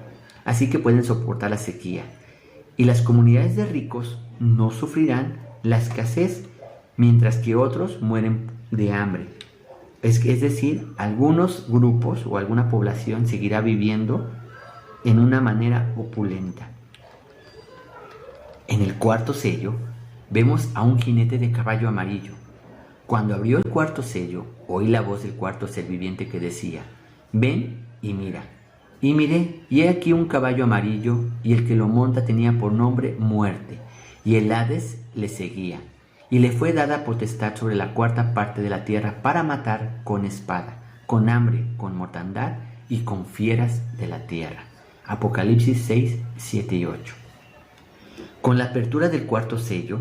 así que pueden soportar la sequía. Y las comunidades de ricos no sufrirán la escasez, mientras que otros mueren de hambre. Es decir, algunos grupos o alguna población seguirá viviendo en una manera opulenta. En el 4º sello vemos a un jinete de caballo amarillo. Cuando abrió el 4º sello, oí la voz del 4º ser viviente que decía: ven y mira. Y miré, y he aquí un caballo amarillo, y el que lo monta tenía por nombre Muerte, y el Hades le seguía. Y le fue dada potestad sobre la 4ª parte de la tierra para matar con espada, con hambre, con mortandad y con fieras de la tierra. Apocalipsis 6, 7 y 8. Con la apertura del 4º sello,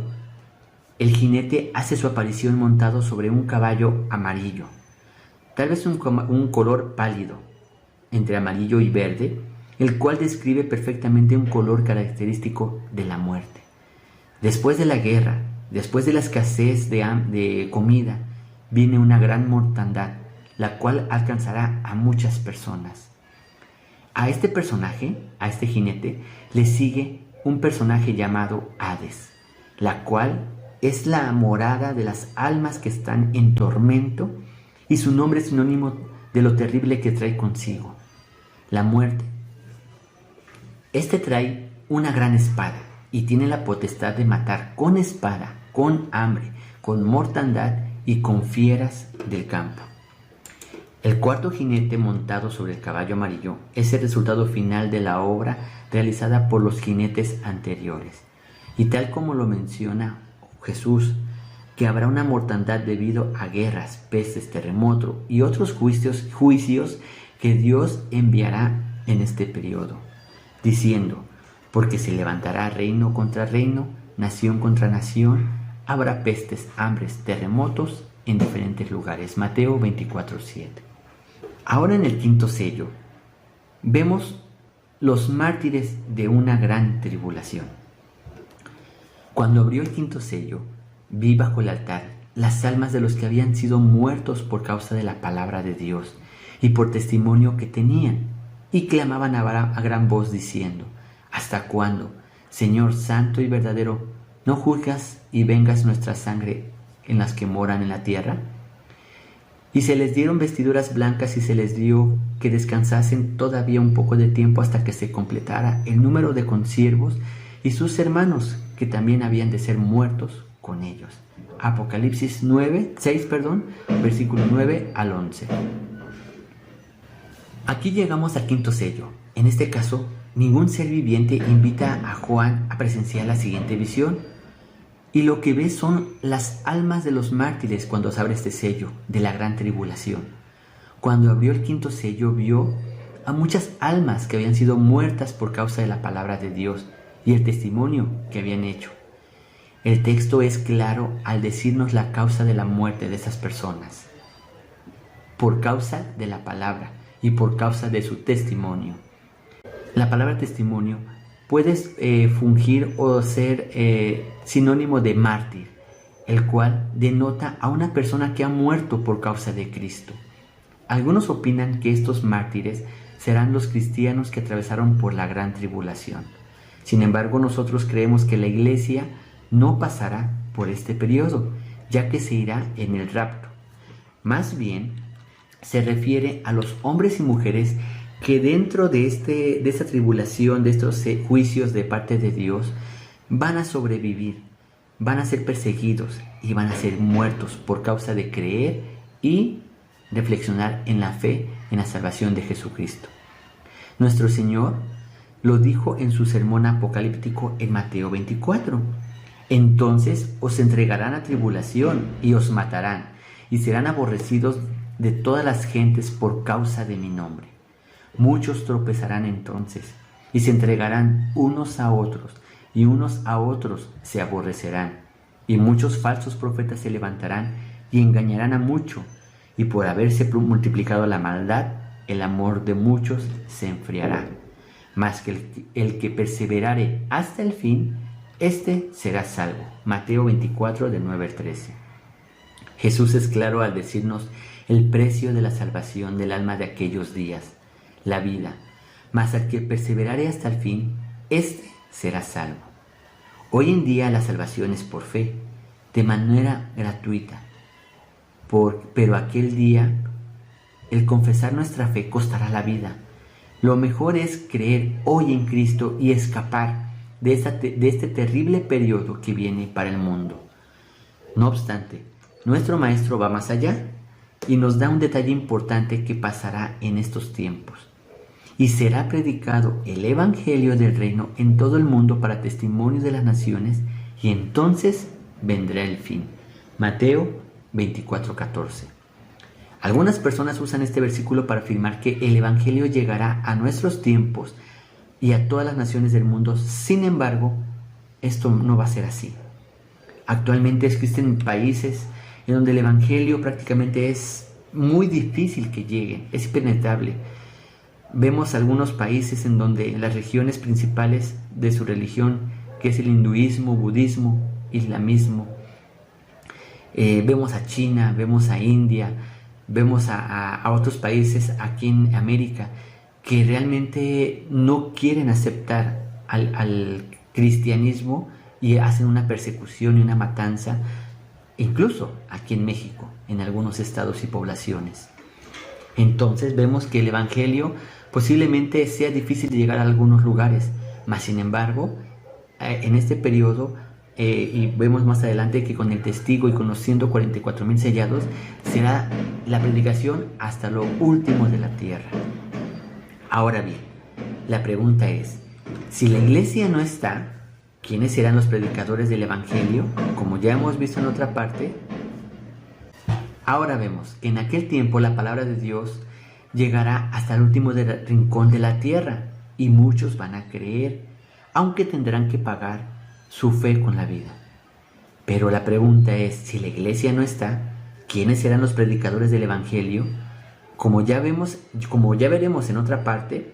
el jinete hace su aparición montado sobre un caballo amarillo, tal vez un color pálido, entre amarillo y verde, el cual describe perfectamente un color característico de la muerte. Después de la guerra, después de la escasez de comida, viene una gran mortandad, la cual alcanzará a muchas personas. A este personaje, a este jinete, le sigue un personaje llamado Hades, la cual es la morada de las almas que están en tormento, y su nombre es sinónimo de lo terrible que trae consigo, la muerte. Este trae una gran espada y tiene la potestad de matar con espada, con hambre, con mortandad y con fieras del campo. El 4º jinete montado sobre el caballo amarillo es el resultado final de la obra realizada por los jinetes anteriores. Y tal como lo menciona Jesús, que habrá una mortandad debido a guerras, pestes, terremotos y otros juicios que Dios enviará en este periodo, diciendo: porque se levantará reino contra reino, nación contra nación, habrá pestes, hambres, terremotos en diferentes lugares. Mateo 24:7. Ahora en el 5º sello vemos los mártires de una gran tribulación. Cuando abrió el 5º sello, vi bajo el altar las almas de los que habían sido muertos por causa de la palabra de Dios y por testimonio que tenían, y clamaban a gran voz diciendo: ¿hasta cuándo, Señor santo y verdadero, no juzgas y vengas nuestra sangre en las que moran en la tierra? Y se les dieron vestiduras blancas y se les dio que descansasen todavía un poco de tiempo hasta que se completara el número de consiervos y sus hermanos, que también habían de ser muertos con ellos. Apocalipsis 6, versículo 9 al 11. Aquí llegamos al 5º sello. En este caso, ningún ser viviente invita a Juan a presenciar la siguiente visión. Y lo que ve son las almas de los mártires cuando se abre este sello de la gran tribulación. Cuando abrió el 5º sello, vio a muchas almas que habían sido muertas por causa de la palabra de Dios y el testimonio que habían hecho. El texto es claro al decirnos la causa de la muerte de esas personas: por causa de la palabra y por causa de su testimonio. La palabra testimonio puedes fungir o ser sinónimo de mártir, el cual denota a una persona que ha muerto por causa de Cristo. Algunos opinan que estos mártires serán los cristianos que atravesaron por la gran tribulación. Sin embargo, nosotros creemos que la iglesia no pasará por este periodo, ya que se irá en el rapto. Más bien, se refiere a los hombres y mujeres que dentro de esta tribulación, de estos juicios de parte de Dios, van a sobrevivir, van a ser perseguidos y van a ser muertos por causa de creer y reflexionar en la fe, en la salvación de Jesucristo. Nuestro Señor lo dijo en su sermón apocalíptico en Mateo 24. Entonces os entregarán a tribulación y os matarán, y serán aborrecidos de todas las gentes por causa de mi nombre. Muchos tropezarán entonces, y se entregarán unos a otros, y unos a otros se aborrecerán. Y muchos falsos profetas se levantarán y engañarán a muchos, y por haberse multiplicado la maldad, el amor de muchos se enfriará. Mas que el que perseverare hasta el fin, este será salvo. Mateo 24, del 9 al 13. Jesús es claro al decirnos el precio de la salvación del alma de aquellos días, la vida. Mas al que perseverare hasta el fin, este será salvo. Hoy en día la salvación es por fe, de manera gratuita. Pero aquel día, el confesar nuestra fe costará la vida. Lo mejor es creer hoy en Cristo y escapar de este terrible periodo que viene para el mundo. No obstante, nuestro Maestro va más allá y nos da un detalle importante que pasará en estos tiempos. Y será predicado el Evangelio del Reino en todo el mundo para testimonio de las naciones, y entonces vendrá el fin. Mateo 24:14. Algunas personas usan este versículo para afirmar que el Evangelio llegará a nuestros tiempos y a todas las naciones del mundo. Sin embargo, esto no va a ser así. Actualmente existen países en donde el Evangelio prácticamente es muy difícil que llegue, es impenetrable. Vemos algunos países en donde las regiones principales de su religión, que es el hinduismo, budismo, islamismo, vemos a China, vemos a India, vemos a otros países aquí en América que realmente no quieren aceptar al cristianismo y hacen una persecución y una matanza, incluso aquí en México, en algunos estados y poblaciones. Entonces vemos que el Evangelio posiblemente sea difícil de llegar a algunos lugares, mas sin embargo, en este periodo, y vemos más adelante que con el testigo y con los 144,000 sellados, será la predicación hasta lo último de la tierra. Ahora bien, la pregunta es, si la iglesia no está, ¿quiénes serán los predicadores del Evangelio? Como ya hemos visto en otra parte, ahora vemos que en aquel tiempo la palabra de Dios llegará hasta el último rincón de la tierra, y muchos van a creer, aunque tendrán que pagar su fe con la vida. Pero la pregunta es, si la iglesia no está, ¿quiénes serán los predicadores del Evangelio? Como ya veremos en otra parte,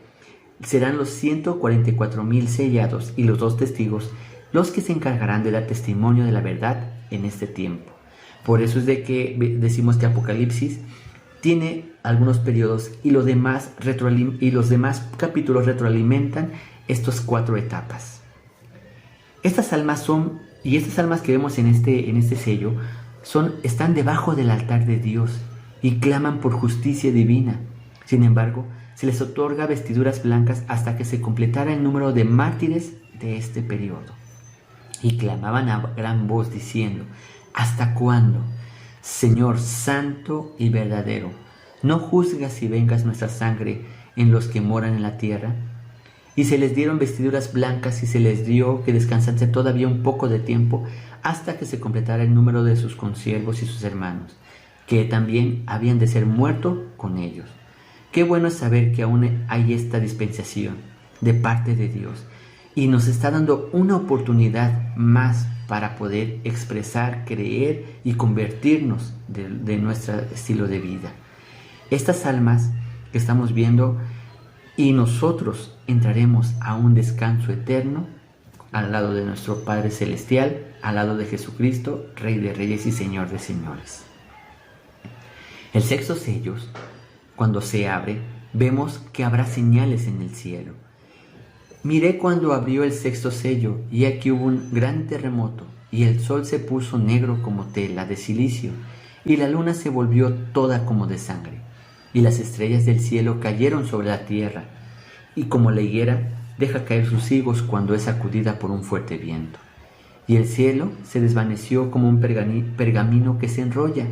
serán los 144,000 sellados y los 2 testigos los que se encargarán de dar testimonio de la verdad en este tiempo. Por eso es de que decimos que Apocalipsis tiene algunos periodos y los demás capítulos retroalimentan estas 4 etapas. Estas almas que vemos en este sello están debajo del altar de Dios y claman por justicia divina. Sin embargo, se les otorga vestiduras blancas hasta que se completara el número de mártires de este periodo. Y clamaban a gran voz diciendo: ¿hasta cuándo, Señor santo y verdadero, no juzgas y vengas nuestra sangre en los que moran en la tierra? Y se les dieron vestiduras blancas y se les dio que descansase todavía un poco de tiempo hasta que se completara el número de sus consiervos y sus hermanos, que también habían de ser muertos con ellos. Qué bueno es saber que aún hay esta dispensación de parte de Dios y nos está dando una oportunidad más para poder expresar, creer y convertirnos de nuestro estilo de vida. Estas almas que estamos viendo y nosotros entraremos a un descanso eterno al lado de nuestro Padre Celestial, al lado de Jesucristo, Rey de Reyes y Señor de Señores. El sexto sello, cuando se abre, vemos que habrá señales en el cielo. Miré cuando abrió el sexto sello, y aquí hubo un gran terremoto, y el sol se puso negro como tela de silicio, y la luna se volvió toda como de sangre, y las estrellas del cielo cayeron sobre la tierra, y como la higuera deja caer sus higos cuando es sacudida por un fuerte viento. Y el cielo se desvaneció como un pergamino que se enrolla,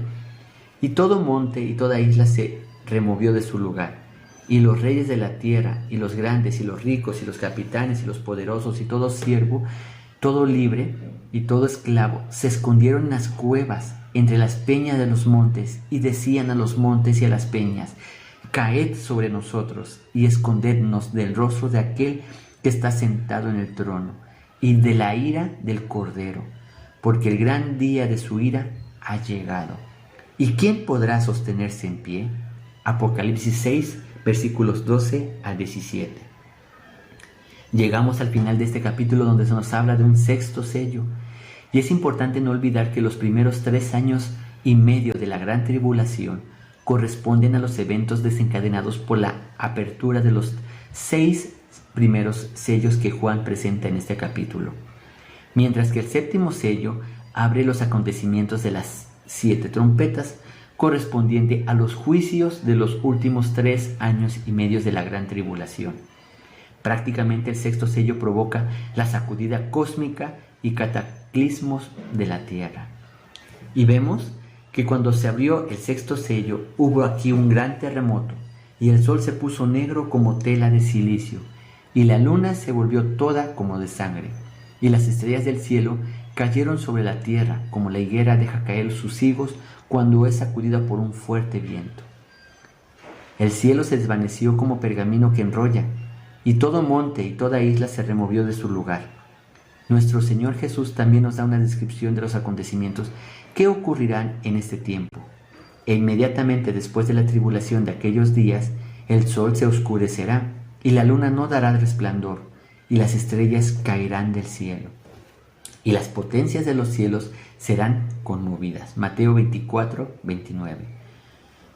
y todo monte y toda isla se removió de su lugar, y los reyes de la tierra, y los grandes, y los ricos, y los capitanes, y los poderosos, y todo siervo, todo libre, y todo esclavo, se escondieron en las cuevas, entre las peñas de los montes, y decían a los montes y a las peñas: caed sobre nosotros, y escondednos del rostro de aquel que está sentado en el trono, y de la ira del Cordero, porque el gran día de su ira ha llegado. ¿Y quién podrá sostenerse en pie? Apocalipsis 6, versículos 12 al 17. Llegamos al final de este capítulo, donde se nos habla de un sexto sello. Y es importante no olvidar que los primeros 3 años y medio de la gran tribulación corresponden a los eventos desencadenados por la apertura de los 6 primeros sellos que Juan presenta en este capítulo. Mientras que el séptimo sello abre los acontecimientos de las 7 trompetas, correspondiente a los juicios de los últimos 3 años y medio de la gran tribulación. Prácticamente el sexto sello provoca la sacudida cósmica y cataclismos de la tierra. Y vemos que cuando se abrió el sexto sello hubo aquí un gran terremoto, y el sol se puso negro como tela de silicio, y la luna se volvió toda como de sangre, y las estrellas del cielo cayeron sobre la tierra, como la higuera deja caer sus higos cuando es sacudida por un fuerte viento. El cielo se desvaneció como pergamino que enrolla, y todo monte y toda isla se removió de su lugar. Nuestro Señor Jesús también nos da una descripción de los acontecimientos que ocurrirán en este tiempo. E inmediatamente después de la tribulación de aquellos días, el sol se oscurecerá, y la luna no dará resplandor, y las estrellas caerán del cielo, y las potencias de los cielos serán conmovidas. Mateo 24, 29.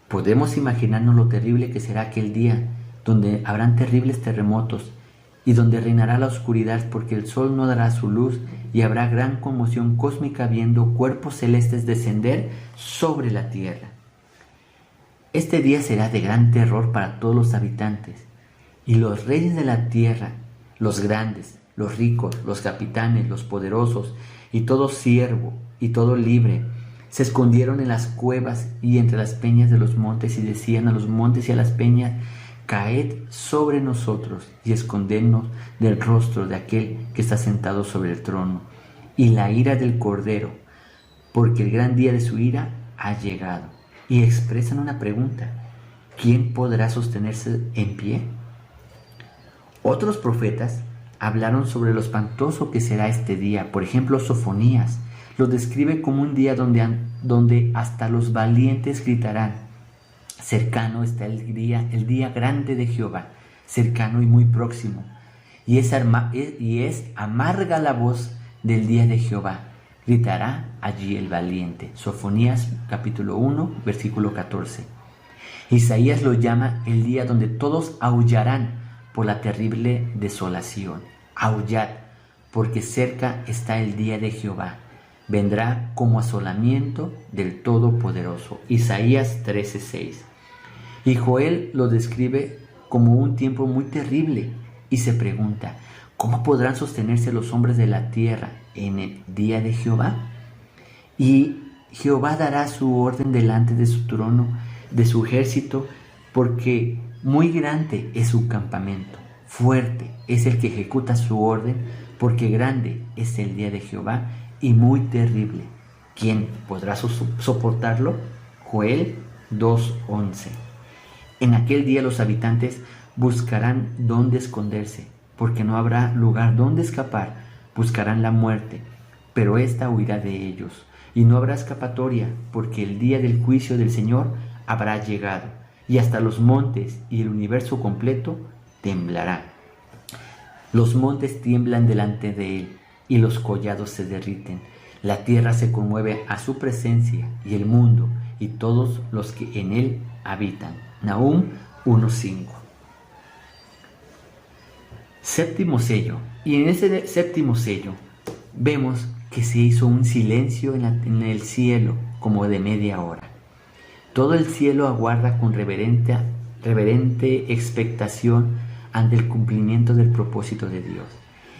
Podemos imaginarnos lo terrible que será aquel día, donde habrán terribles terremotos, y donde reinará la oscuridad, porque el sol no dará su luz, y habrá gran conmoción cósmica viendo cuerpos celestes descender sobre la tierra. Este día será de gran terror para todos los habitantes, y los reyes de la tierra, los grandes, los ricos, los capitanes, los poderosos, y todo siervo, y todo libre, se escondieron en las cuevas y entre las peñas de los montes, y decían a los montes y a las peñas: caed sobre nosotros y escondednos del rostro de aquel que está sentado sobre el trono, y la ira del Cordero, porque el gran día de su ira ha llegado. Y expresan una pregunta: ¿quién podrá sostenerse en pie? Otros profetas hablaron sobre lo espantoso que será este día. Por ejemplo, Sofonías lo describe como un día donde hasta los valientes gritarán: cercano está el día grande de Jehová, cercano y muy próximo. Y es amarga la voz del día de Jehová, gritará allí el valiente. Sofonías capítulo 1, versículo 14. Isaías lo llama el día donde todos aullarán por la terrible desolación. Aullad, porque cerca está el día de Jehová. Vendrá como asolamiento del Todopoderoso. Isaías 13:6. Y Joel lo describe como un tiempo muy terrible y se pregunta: ¿cómo podrán sostenerse los hombres de la tierra en el día de Jehová? Y Jehová dará su orden delante de su trono, de su ejército, porque muy grande es su campamento, fuerte es el que ejecuta su orden, porque grande es el día de Jehová y muy terrible. ¿Quién podrá soportarlo? Joel 2:11. En aquel día los habitantes buscarán dónde esconderse, porque no habrá lugar donde escapar. Buscarán la muerte, pero ésta huirá de ellos, y no habrá escapatoria, porque el día del juicio del Señor habrá llegado, y hasta los montes y el universo completo temblará. Los montes tiemblan delante de él y los collados se derriten. La tierra se conmueve a su presencia y el mundo y todos los que en él habitan. Nahum 1:5. Séptimo sello. Y en ese séptimo sello vemos que se hizo un silencio en el cielo como de media hora. Todo el cielo aguarda con reverente expectación ante el cumplimiento del propósito de Dios.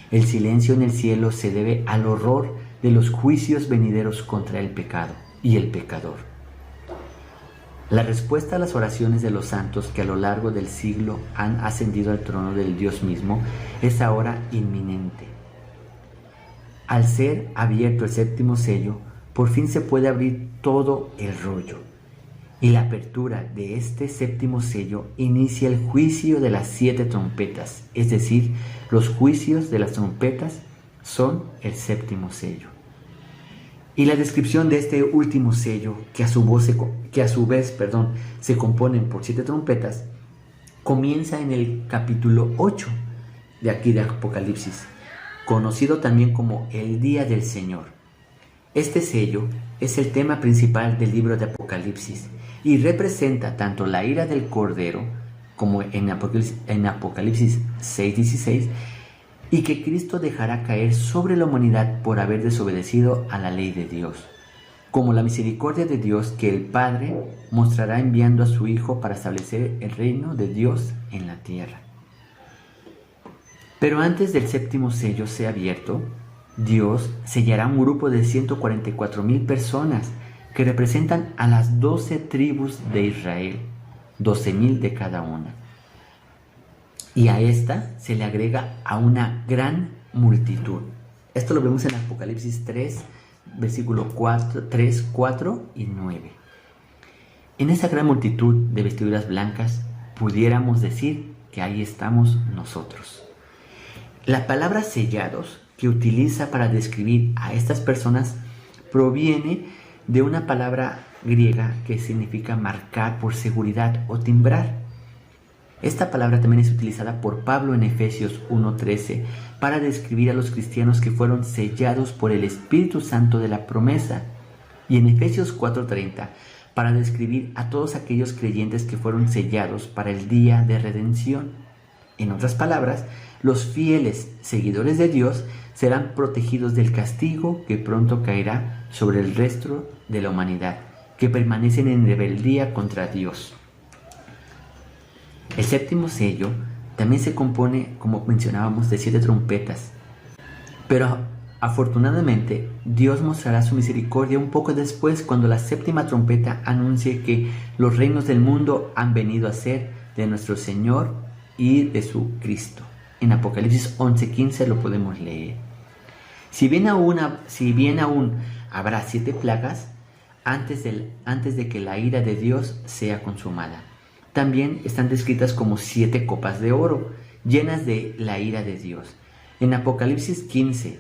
El silencio en el cielo se debe al horror de los juicios venideros contra el pecado y el pecador. La respuesta a las oraciones de los santos que a lo largo del siglo han ascendido al trono del Dios mismo es ahora inminente. Al ser abierto el séptimo sello, por fin se puede abrir todo el rollo. Y la apertura de este séptimo sello inicia el juicio de las 7 trompetas, es decir, los juicios de las trompetas son el séptimo sello. Y la descripción de este último sello, que a su vez se componen por 7 trompetas, comienza en el capítulo 8 de aquí de Apocalipsis, conocido también como el Día del Señor. Este sello es el tema principal del libro de Apocalipsis y representa tanto la ira del Cordero, como en Apocalipsis 6:16, y que Cristo dejará caer sobre la humanidad por haber desobedecido a la ley de Dios, como la misericordia de Dios que el Padre mostrará enviando a su Hijo para establecer el reino de Dios en la tierra. Pero antes del séptimo sello sea abierto, Dios sellará un grupo de 144,000 personas que representan a las 12 tribus de Israel, 12,000 de cada una. Y a esta se le agrega a una gran multitud. Esto lo vemos en Apocalipsis 3, versículos 3, 4 y 9. En esa gran multitud de vestiduras blancas, pudiéramos decir que ahí estamos nosotros. La palabra sellados que utiliza para describir a estas personas proviene de una palabra griega que significa marcar por seguridad o timbrar. Esta palabra también es utilizada por Pablo en Efesios 1:13 para describir a los cristianos que fueron sellados por el Espíritu Santo de la promesa, y en Efesios 4:30 para describir a todos aquellos creyentes que fueron sellados para el día de redención. En otras palabras, los fieles seguidores de Dios serán protegidos del castigo que pronto caerá sobre el resto de la humanidad, que permanecen en rebeldía contra Dios. El séptimo sello también se compone, como mencionábamos, de 7 trompetas. Pero afortunadamente, Dios mostrará su misericordia un poco después, cuando la séptima trompeta anuncie que los reinos del mundo han venido a ser de nuestro Señor y de su Cristo. En Apocalipsis 11:15 lo podemos leer. Si bien aún habrá 7 plagas antes de que la ira de Dios sea consumada. También están descritas como 7 copas de oro, llenas de la ira de Dios. En Apocalipsis 15,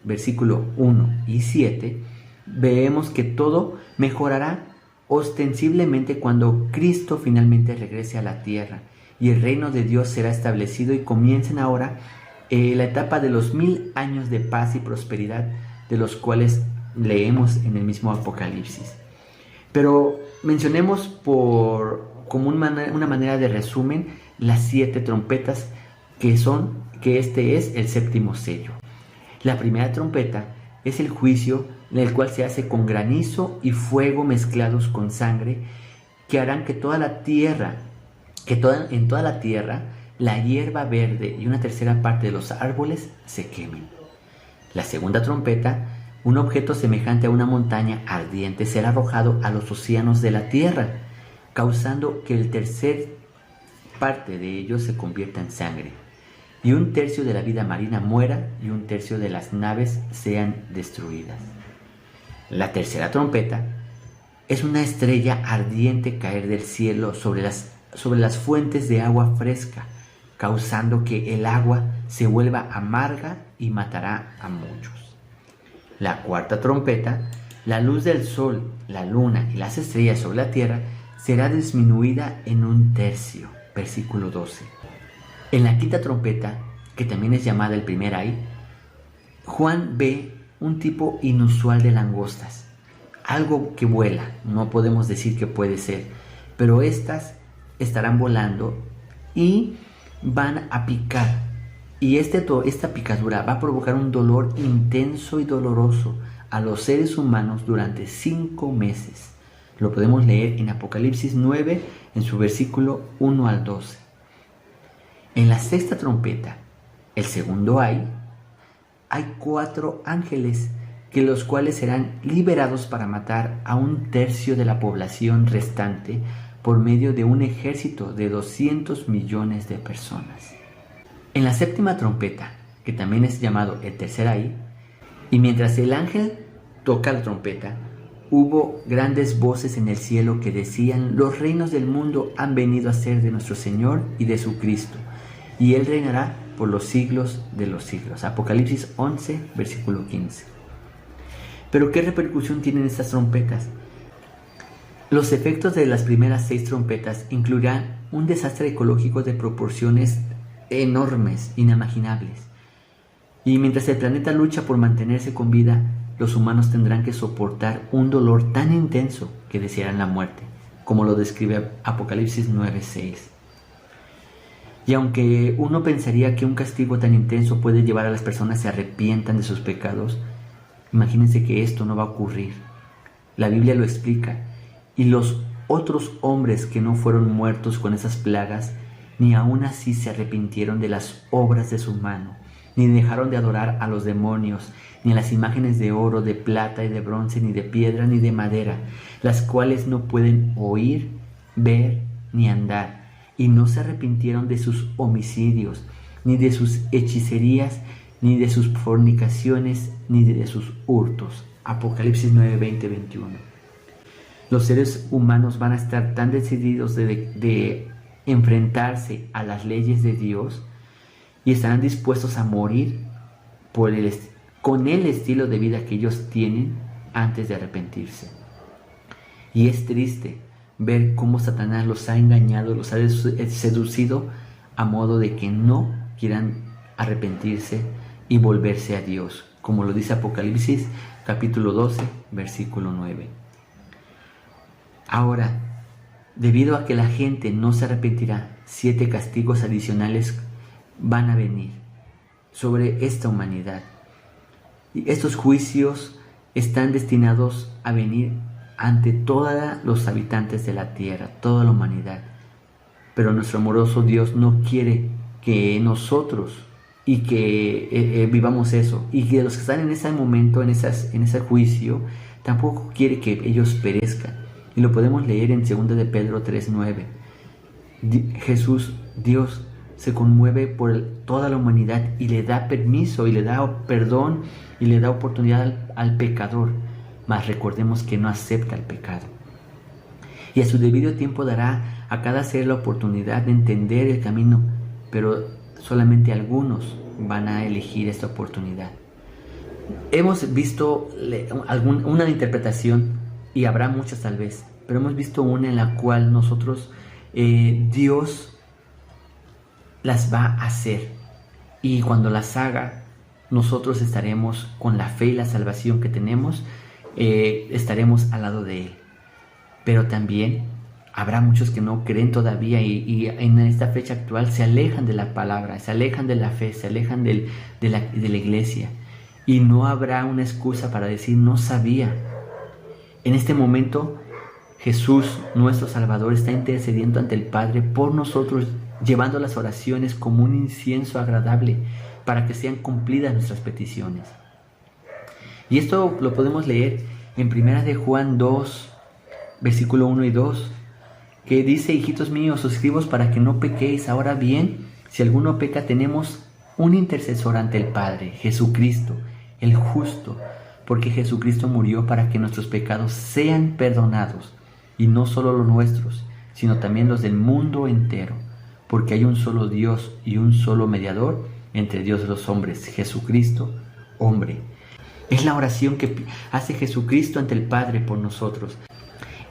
versículo 1 y 7, vemos que todo mejorará ostensiblemente cuando Cristo finalmente regrese a la tierra y el reino de Dios será establecido, y comiencen ahora la etapa de los 1000 años de paz y prosperidad, de los cuales leemos en el mismo Apocalipsis. Pero mencionemos como una manera de resumen las 7 trompetas que este es el séptimo sello. La primera trompeta es el juicio, en el cual se hace con granizo y fuego mezclados con sangre, que harán que en toda la tierra la hierba verde y una tercera parte de los árboles se quemen. La segunda trompeta, un objeto semejante a una montaña ardiente, será arrojado a los océanos de la tierra, causando que el tercer parte de ellos se convierta en sangre, y 1/3 de la vida marina muera, y 1/3 de las naves sean destruidas. La tercera trompeta es una estrella ardiente caer del cielo sobre las fuentes de agua fresca, causando que el agua se vuelva amarga y matará a muchos. La cuarta trompeta, la luz del sol, la luna y las estrellas sobre la tierra será disminuida en 1/3, versículo 12. En la quinta trompeta, que también es llamada el primer ay, Juan ve un tipo inusual de langostas, algo que vuela, no podemos decir que puede ser, pero estas estarán volando y van a picar. Y esta picadura va a provocar un dolor intenso y doloroso a los seres humanos durante 5 meses. Lo podemos leer en Apocalipsis 9, en su versículo 1 al 12. En la sexta trompeta, el segundo ay, hay 4 ángeles, que los cuales serán liberados para matar a 1/3 de la población restante por medio de un ejército de 200 millones de personas. En la séptima trompeta, que también es llamado el tercer ay, y mientras el ángel toca la trompeta, hubo grandes voces en el cielo que decían: los reinos del mundo han venido a ser de nuestro Señor y de su Cristo, y Él reinará por los siglos de los siglos. Apocalipsis 11, versículo 15. Pero ¿qué repercusión tienen estas trompetas? Los efectos de las primeras 6 trompetas incluirán un desastre ecológico de proporciones enormes, inimaginables. Y mientras el planeta lucha por mantenerse con vida, los humanos tendrán que soportar un dolor tan intenso que desearán la muerte, como lo describe Apocalipsis 9:6. Y aunque uno pensaría que un castigo tan intenso puede llevar a las personas a se arrepientan de sus pecados, imagínense que esto no va a ocurrir. La Biblia lo explica. Y los otros hombres que no fueron muertos con esas plagas, ni aún así se arrepintieron de las obras de su mano, ni dejaron de adorar a los demonios, ni a las imágenes de oro, de plata y de bronce, ni de piedra, ni de madera, las cuales no pueden oír, ver, ni andar, y no se arrepintieron de sus homicidios, ni de sus hechicerías, ni de sus fornicaciones, ni de sus hurtos. Apocalipsis 9, 20, 21. Los seres humanos van a estar tan decididos de enfrentarse a las leyes de Dios y estarán dispuestos a morir con el estilo de vida que ellos tienen antes de arrepentirse. Y es triste ver cómo Satanás los ha engañado, los ha seducido a modo de que no quieran arrepentirse y volverse a Dios, como lo dice Apocalipsis capítulo 12, versículo 9. Ahora, debido a que la gente no se arrepentirá, 7 castigos adicionales van a venir sobre esta humanidad. Y estos juicios están destinados a venir ante todos los habitantes de la tierra, toda la humanidad. Pero nuestro amoroso Dios no quiere que nosotros y que vivamos eso, y que los que están en ese momento, en ese juicio, tampoco quiere que ellos perezcan. Y lo podemos leer en 2 de Pedro 3:9. Jesús, Dios, se conmueve por toda la humanidad y le da permiso y le da perdón y le da oportunidad al pecador, mas recordemos que no acepta el pecado. Y a su debido tiempo dará a cada ser la oportunidad de entender el camino, pero solamente algunos van a elegir esta oportunidad. Hemos visto una interpretación, y habrá muchas tal vez, pero hemos visto una en la cual nosotros, Dios las va a hacer, y cuando las haga, nosotros estaremos con la fe y la salvación que tenemos, estaremos al lado de Él. Pero también habrá muchos que no creen todavía y en esta fecha actual se alejan de la palabra, se alejan de la fe, se alejan de la iglesia, y no habrá una excusa para decir no sabía. En este momento, Jesús, nuestro Salvador, está intercediendo ante el Padre por nosotros, llevando las oraciones como un incienso agradable para que sean cumplidas nuestras peticiones. Y esto lo podemos leer en 1 de Juan 2, versículo 1 y 2, que dice: hijitos míos, os escribo para que no pequéis. Ahora bien, si alguno peca, tenemos un intercesor ante el Padre, Jesucristo, el justo, porque Jesucristo murió para que nuestros pecados sean perdonados, y no solo los nuestros, sino también los del mundo entero, porque hay un solo Dios y un solo mediador entre Dios y los hombres, Jesucristo, hombre. Es la oración que hace Jesucristo ante el Padre por nosotros.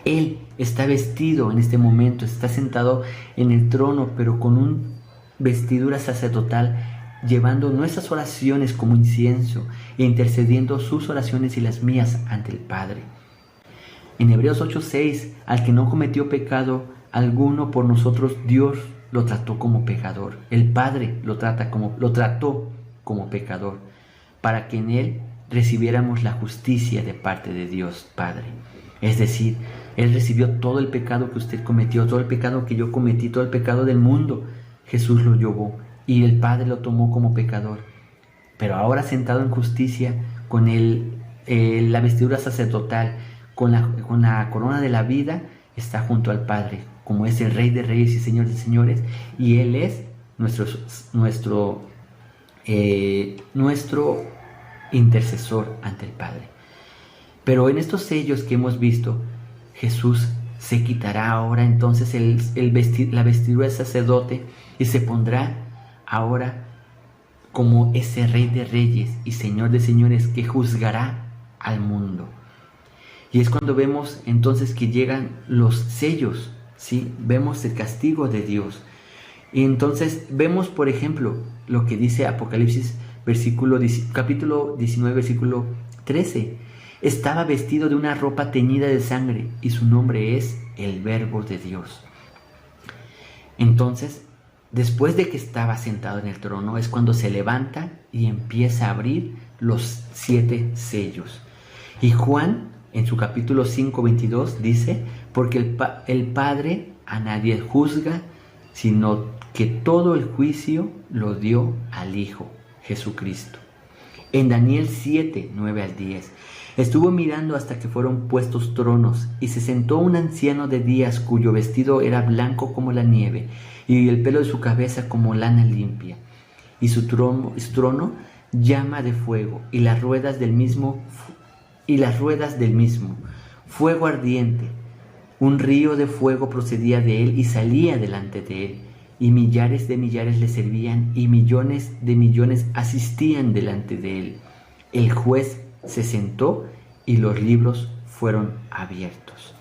Él está vestido en este momento, está sentado en el trono, pero con una vestidura sacerdotal llevando nuestras oraciones como incienso e intercediendo sus oraciones y las mías ante el Padre. En Hebreos 8:6, al que no cometió pecado alguno por nosotros, Dios lo trató como pecador. El Padre lo trató como pecador, para que en él recibiéramos la justicia de parte de Dios Padre. Es decir, Él recibió todo el pecado que usted cometió, todo el pecado que yo cometí, todo el pecado del mundo. Jesús lo llevó y el Padre lo tomó como pecador. Pero ahora sentado en justicia, con la vestidura sacerdotal, con la corona de la vida, está junto al Padre, como es el Rey de Reyes y Señor de Señores, y Él es nuestro intercesor ante el Padre. Pero en estos sellos que hemos visto, Jesús se quitará ahora entonces la vestidura de sacerdote y se pondrá ahora como ese Rey de Reyes y Señor de Señores que juzgará al mundo. Y es cuando vemos entonces que llegan los sellos, ¿sí? Vemos el castigo de Dios. Y entonces vemos, por ejemplo, lo que dice Apocalipsis capítulo 19, versículo 13. Estaba vestido de una ropa teñida de sangre y su nombre es el Verbo de Dios. Entonces, después de que estaba sentado en el trono, es cuando se levanta y empieza a abrir los 7 sellos. Y Juan, en su capítulo 5, 22, dice, porque el Padre a nadie juzga, sino que todo el juicio lo dio al Hijo, Jesucristo. En Daniel 7, 9 al 10, estuvo mirando hasta que fueron puestos tronos, y se sentó un anciano de días cuyo vestido era blanco como la nieve, y el pelo de su cabeza como lana limpia, y su trono llama de fuego, y las ruedas del mismo fuego ardiente. Un río de fuego procedía de él y salía delante de él, y millares de millares le servían, y millones de millones asistían delante de él. El juez se sentó y los libros fueron abiertos.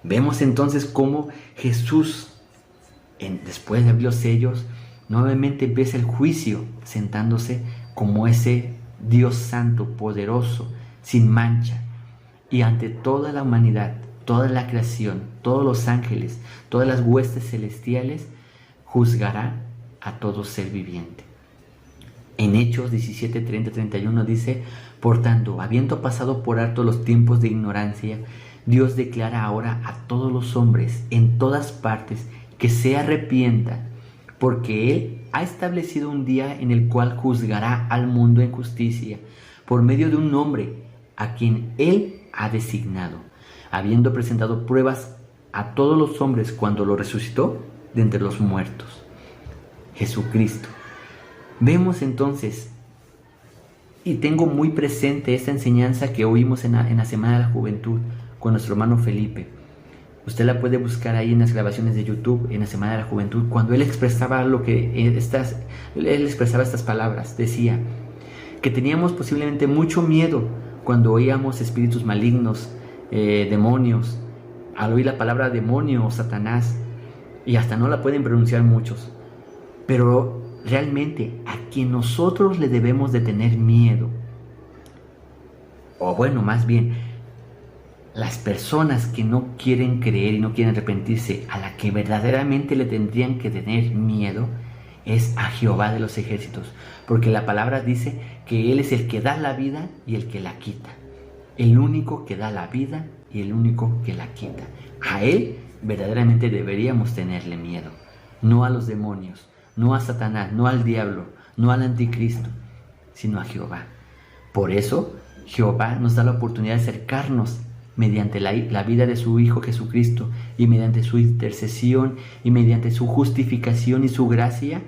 Vemos entonces cómo Jesús, después de abrir los sellos, nuevamente empieza el juicio, sentándose como ese Dios santo, poderoso, sin mancha, y ante toda la humanidad, toda la creación, todos los ángeles, todas las huestes celestiales, juzgará a todo ser viviente. En Hechos 17, 30, 31 dice, por tanto, habiendo pasado por alto los tiempos de ignorancia, Dios declara ahora a todos los hombres en todas partes que se arrepientan, porque Él ha establecido un día en el cual juzgará al mundo en justicia, por medio de un hombre a quien Él ha designado, habiendo presentado pruebas a todos los hombres cuando lo resucitó de entre los muertos, Jesucristo. Vemos entonces, y tengo muy presente esta enseñanza que oímos en la Semana de la Juventud con nuestro hermano Felipe. Usted la puede buscar ahí en las grabaciones de YouTube, en la Semana de la Juventud, cuando él expresaba estas palabras. Decía que teníamos posiblemente mucho miedo cuando oíamos espíritus malignos, demonios, al oír la palabra demonio o Satanás, y hasta no la pueden pronunciar muchos, pero realmente a quien nosotros le debemos de tener miedo, o bueno, más bien, las personas que no quieren creer y no quieren arrepentirse, a la que verdaderamente le tendrían que tener miedo, es a Jehová de los ejércitos, porque la palabra dice que Él es el que da la vida y el que la quita, el único que da la vida y el único que la quita. A Él verdaderamente deberíamos tenerle miedo, no a los demonios, no a Satanás, no al diablo, no al anticristo, sino a Jehová. Por eso Jehová nos da la oportunidad de acercarnos mediante la vida de su Hijo Jesucristo, y mediante su intercesión y mediante su justificación y su gracia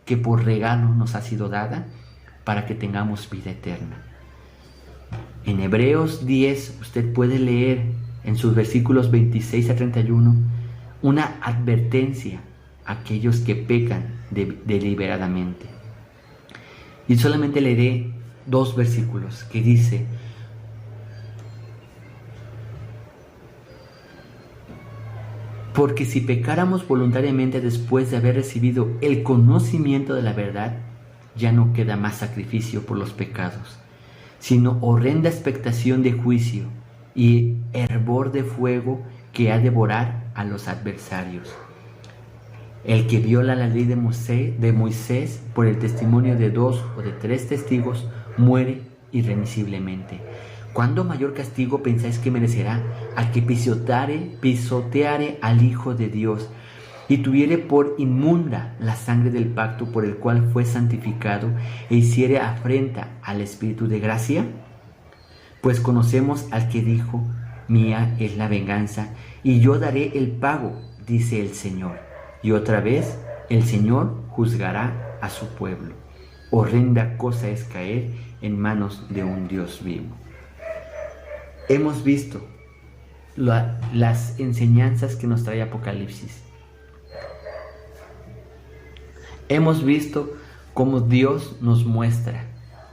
que por regalo nos ha sido dada para que tengamos vida eterna. En Hebreos 10 usted puede leer en sus versículos 26 a 31 una advertencia a aquellos que pecan deliberadamente. Y solamente leeré 2 versículos que dice: porque si pecáramos voluntariamente después de haber recibido el conocimiento de la verdad, ya no queda más sacrificio por los pecados, sino horrenda expectación de juicio y hervor de fuego que ha de devorar a los adversarios. El que viola la ley de Moisés por el testimonio de 2 o de 3 testigos muere irremisiblemente. ¿Cuándo mayor castigo pensáis que merecerá al que pisoteare al Hijo de Dios y tuviere por inmunda la sangre del pacto por el cual fue santificado e hiciere afrenta al Espíritu de gracia? Pues conocemos al que dijo: mía es la venganza, y yo daré el pago, dice el Señor. Y otra vez, el Señor juzgará a su pueblo. Horrenda cosa es caer en manos de un Dios vivo. Hemos visto las enseñanzas que nos trae Apocalipsis. Hemos visto cómo Dios nos muestra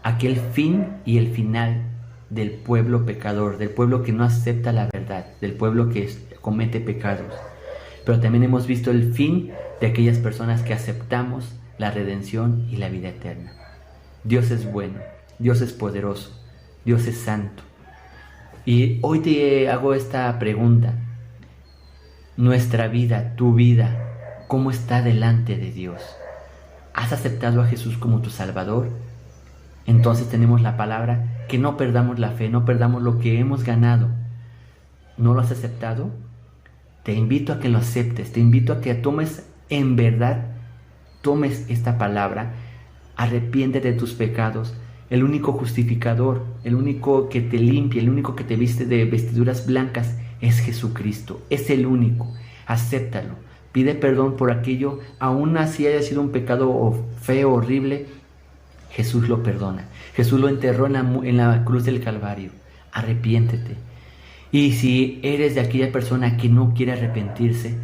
aquel fin y el final del pueblo pecador, del pueblo que no acepta la verdad, del pueblo que comete pecados. Pero también hemos visto el fin de aquellas personas que aceptamos la redención y la vida eterna. Dios es bueno, Dios es poderoso, Dios es santo. Y hoy te hago esta pregunta: nuestra vida, tu vida, ¿cómo está delante de Dios? ¿Has aceptado a Jesús como tu Salvador? Entonces tenemos la palabra: que no perdamos la fe, no perdamos lo que hemos ganado. ¿No lo has aceptado? Te invito a que lo aceptes, te invito a que tomes en verdad, tomes esta palabra, arrepiéntete de tus pecados. El único justificador, el único que te limpia, el único que te viste de vestiduras blancas es Jesucristo, es el único. Acéptalo, pide perdón por aquello, aún así haya sido un pecado feo, horrible. Jesús lo perdona, Jesús lo enterró en la cruz del Calvario. Arrepiéntete. Y si eres de aquella persona que no quiere arrepentirse,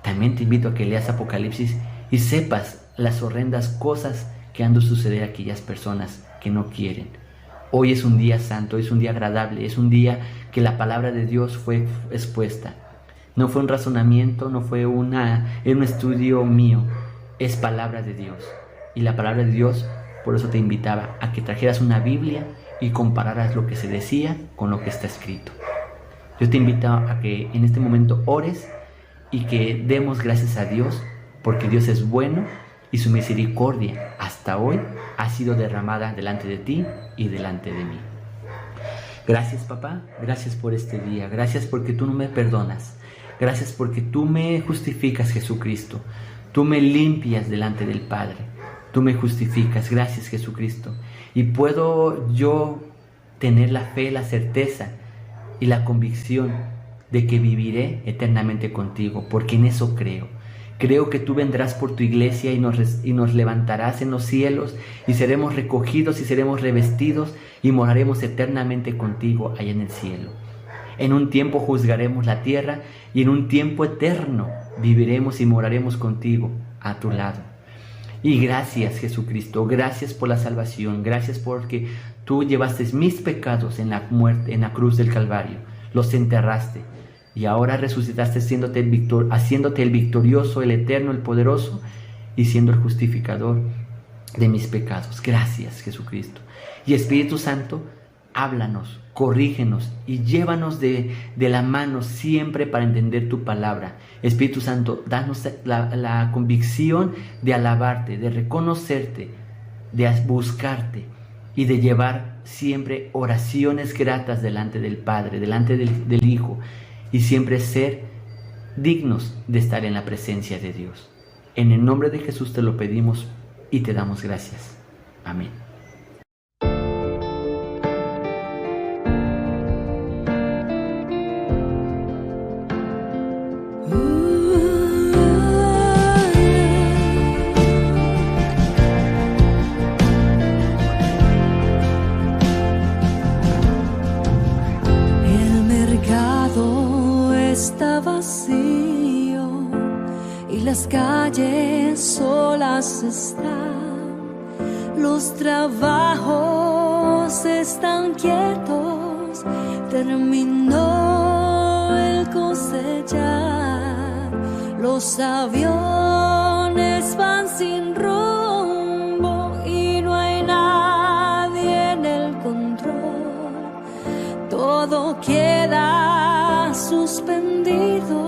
también te invito a que leas Apocalipsis y sepas las horrendas cosas que han de suceder a aquellas personas que no quieren. Hoy es un día santo, es un día agradable, es un día que la palabra de Dios fue expuesta. No fue un razonamiento, no fue un estudio mío, es palabra de Dios. Y la palabra de Dios, por eso te invitaba a que trajeras una Biblia y compararas lo que se decía con lo que está escrito. Yo te invito a que en este momento ores y que demos gracias a Dios, porque Dios es bueno y su misericordia hasta hoy ha sido derramada delante de ti y delante de mí. Gracias, papá, gracias por este día, gracias porque tú no me perdonas, gracias porque tú me justificas, Jesucristo, tú me limpias delante del Padre, tú me justificas, gracias, Jesucristo. Y puedo yo tener la fe, la certeza y la convicción de que viviré eternamente contigo, porque en eso creo. Creo que tú vendrás por tu iglesia y nos levantarás en los cielos y seremos recogidos y seremos revestidos y moraremos eternamente contigo allá en el cielo. En un tiempo juzgaremos la tierra y en un tiempo eterno viviremos y moraremos contigo a tu lado. Y gracias, Jesucristo, gracias por la salvación, gracias porque tú llevaste mis pecados en la muerte, en la cruz del Calvario, los enterraste. Y ahora resucitaste haciéndote el victorioso, el eterno, el poderoso y siendo el justificador de mis pecados. Gracias, Jesucristo. Y Espíritu Santo, háblanos, corrígenos y llévanos de la mano siempre para entender tu palabra. Espíritu Santo, danos la convicción de alabarte, de reconocerte, de buscarte y de llevar siempre oraciones gratas delante del Padre, delante del Hijo, y siempre ser dignos de estar en la presencia de Dios. En el nombre de Jesús te lo pedimos y te damos gracias. Amén. Está vacío y las calles solas están, los trabajos están quietos, terminó el cosechar, los aviones van sin rumbo y suspendido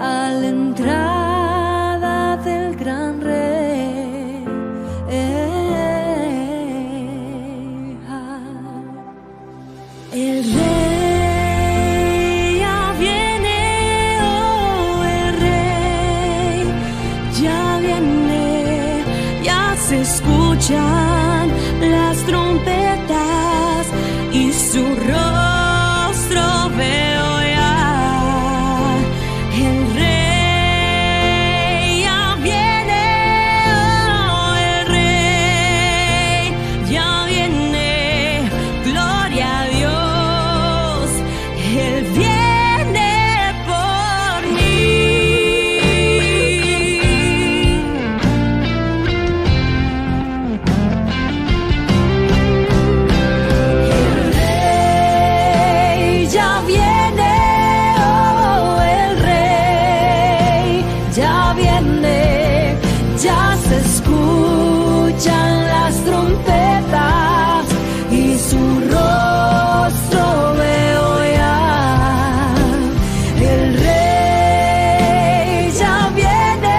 a la entrada del gran rey. El rey ya viene, oh, el rey ya viene, ya se escuchan las trompetas y su rostro veo ya. El rey ya viene, oh, el rey ya viene, gloria a Dios, Él viene por mí. El rey ya viene, oh, el rey ya viene, ya se escuchan las trompetas y su rostro veo ya. El rey ya viene,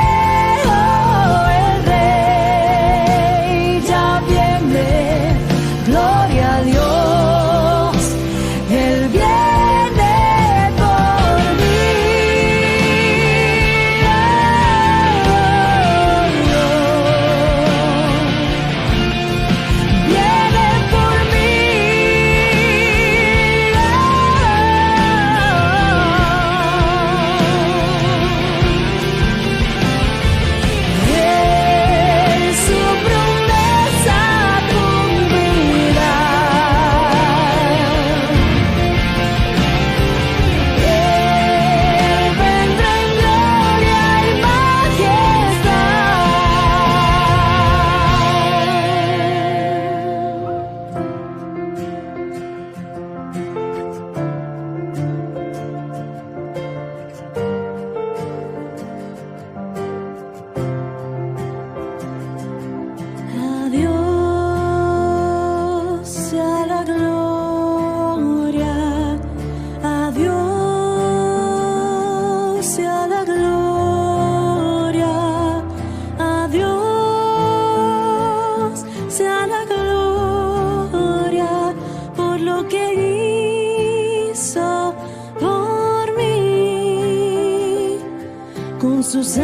oh, el rey ya viene, gloria a Dios, Él viene por mí. Viene por mí. Él su promesa cumplirá. Él vendrá en gloria y majestad. A Dios sea la gloria, a Dios sea la gloria, a Dios sea la gloria por lo que hizo por mí con sus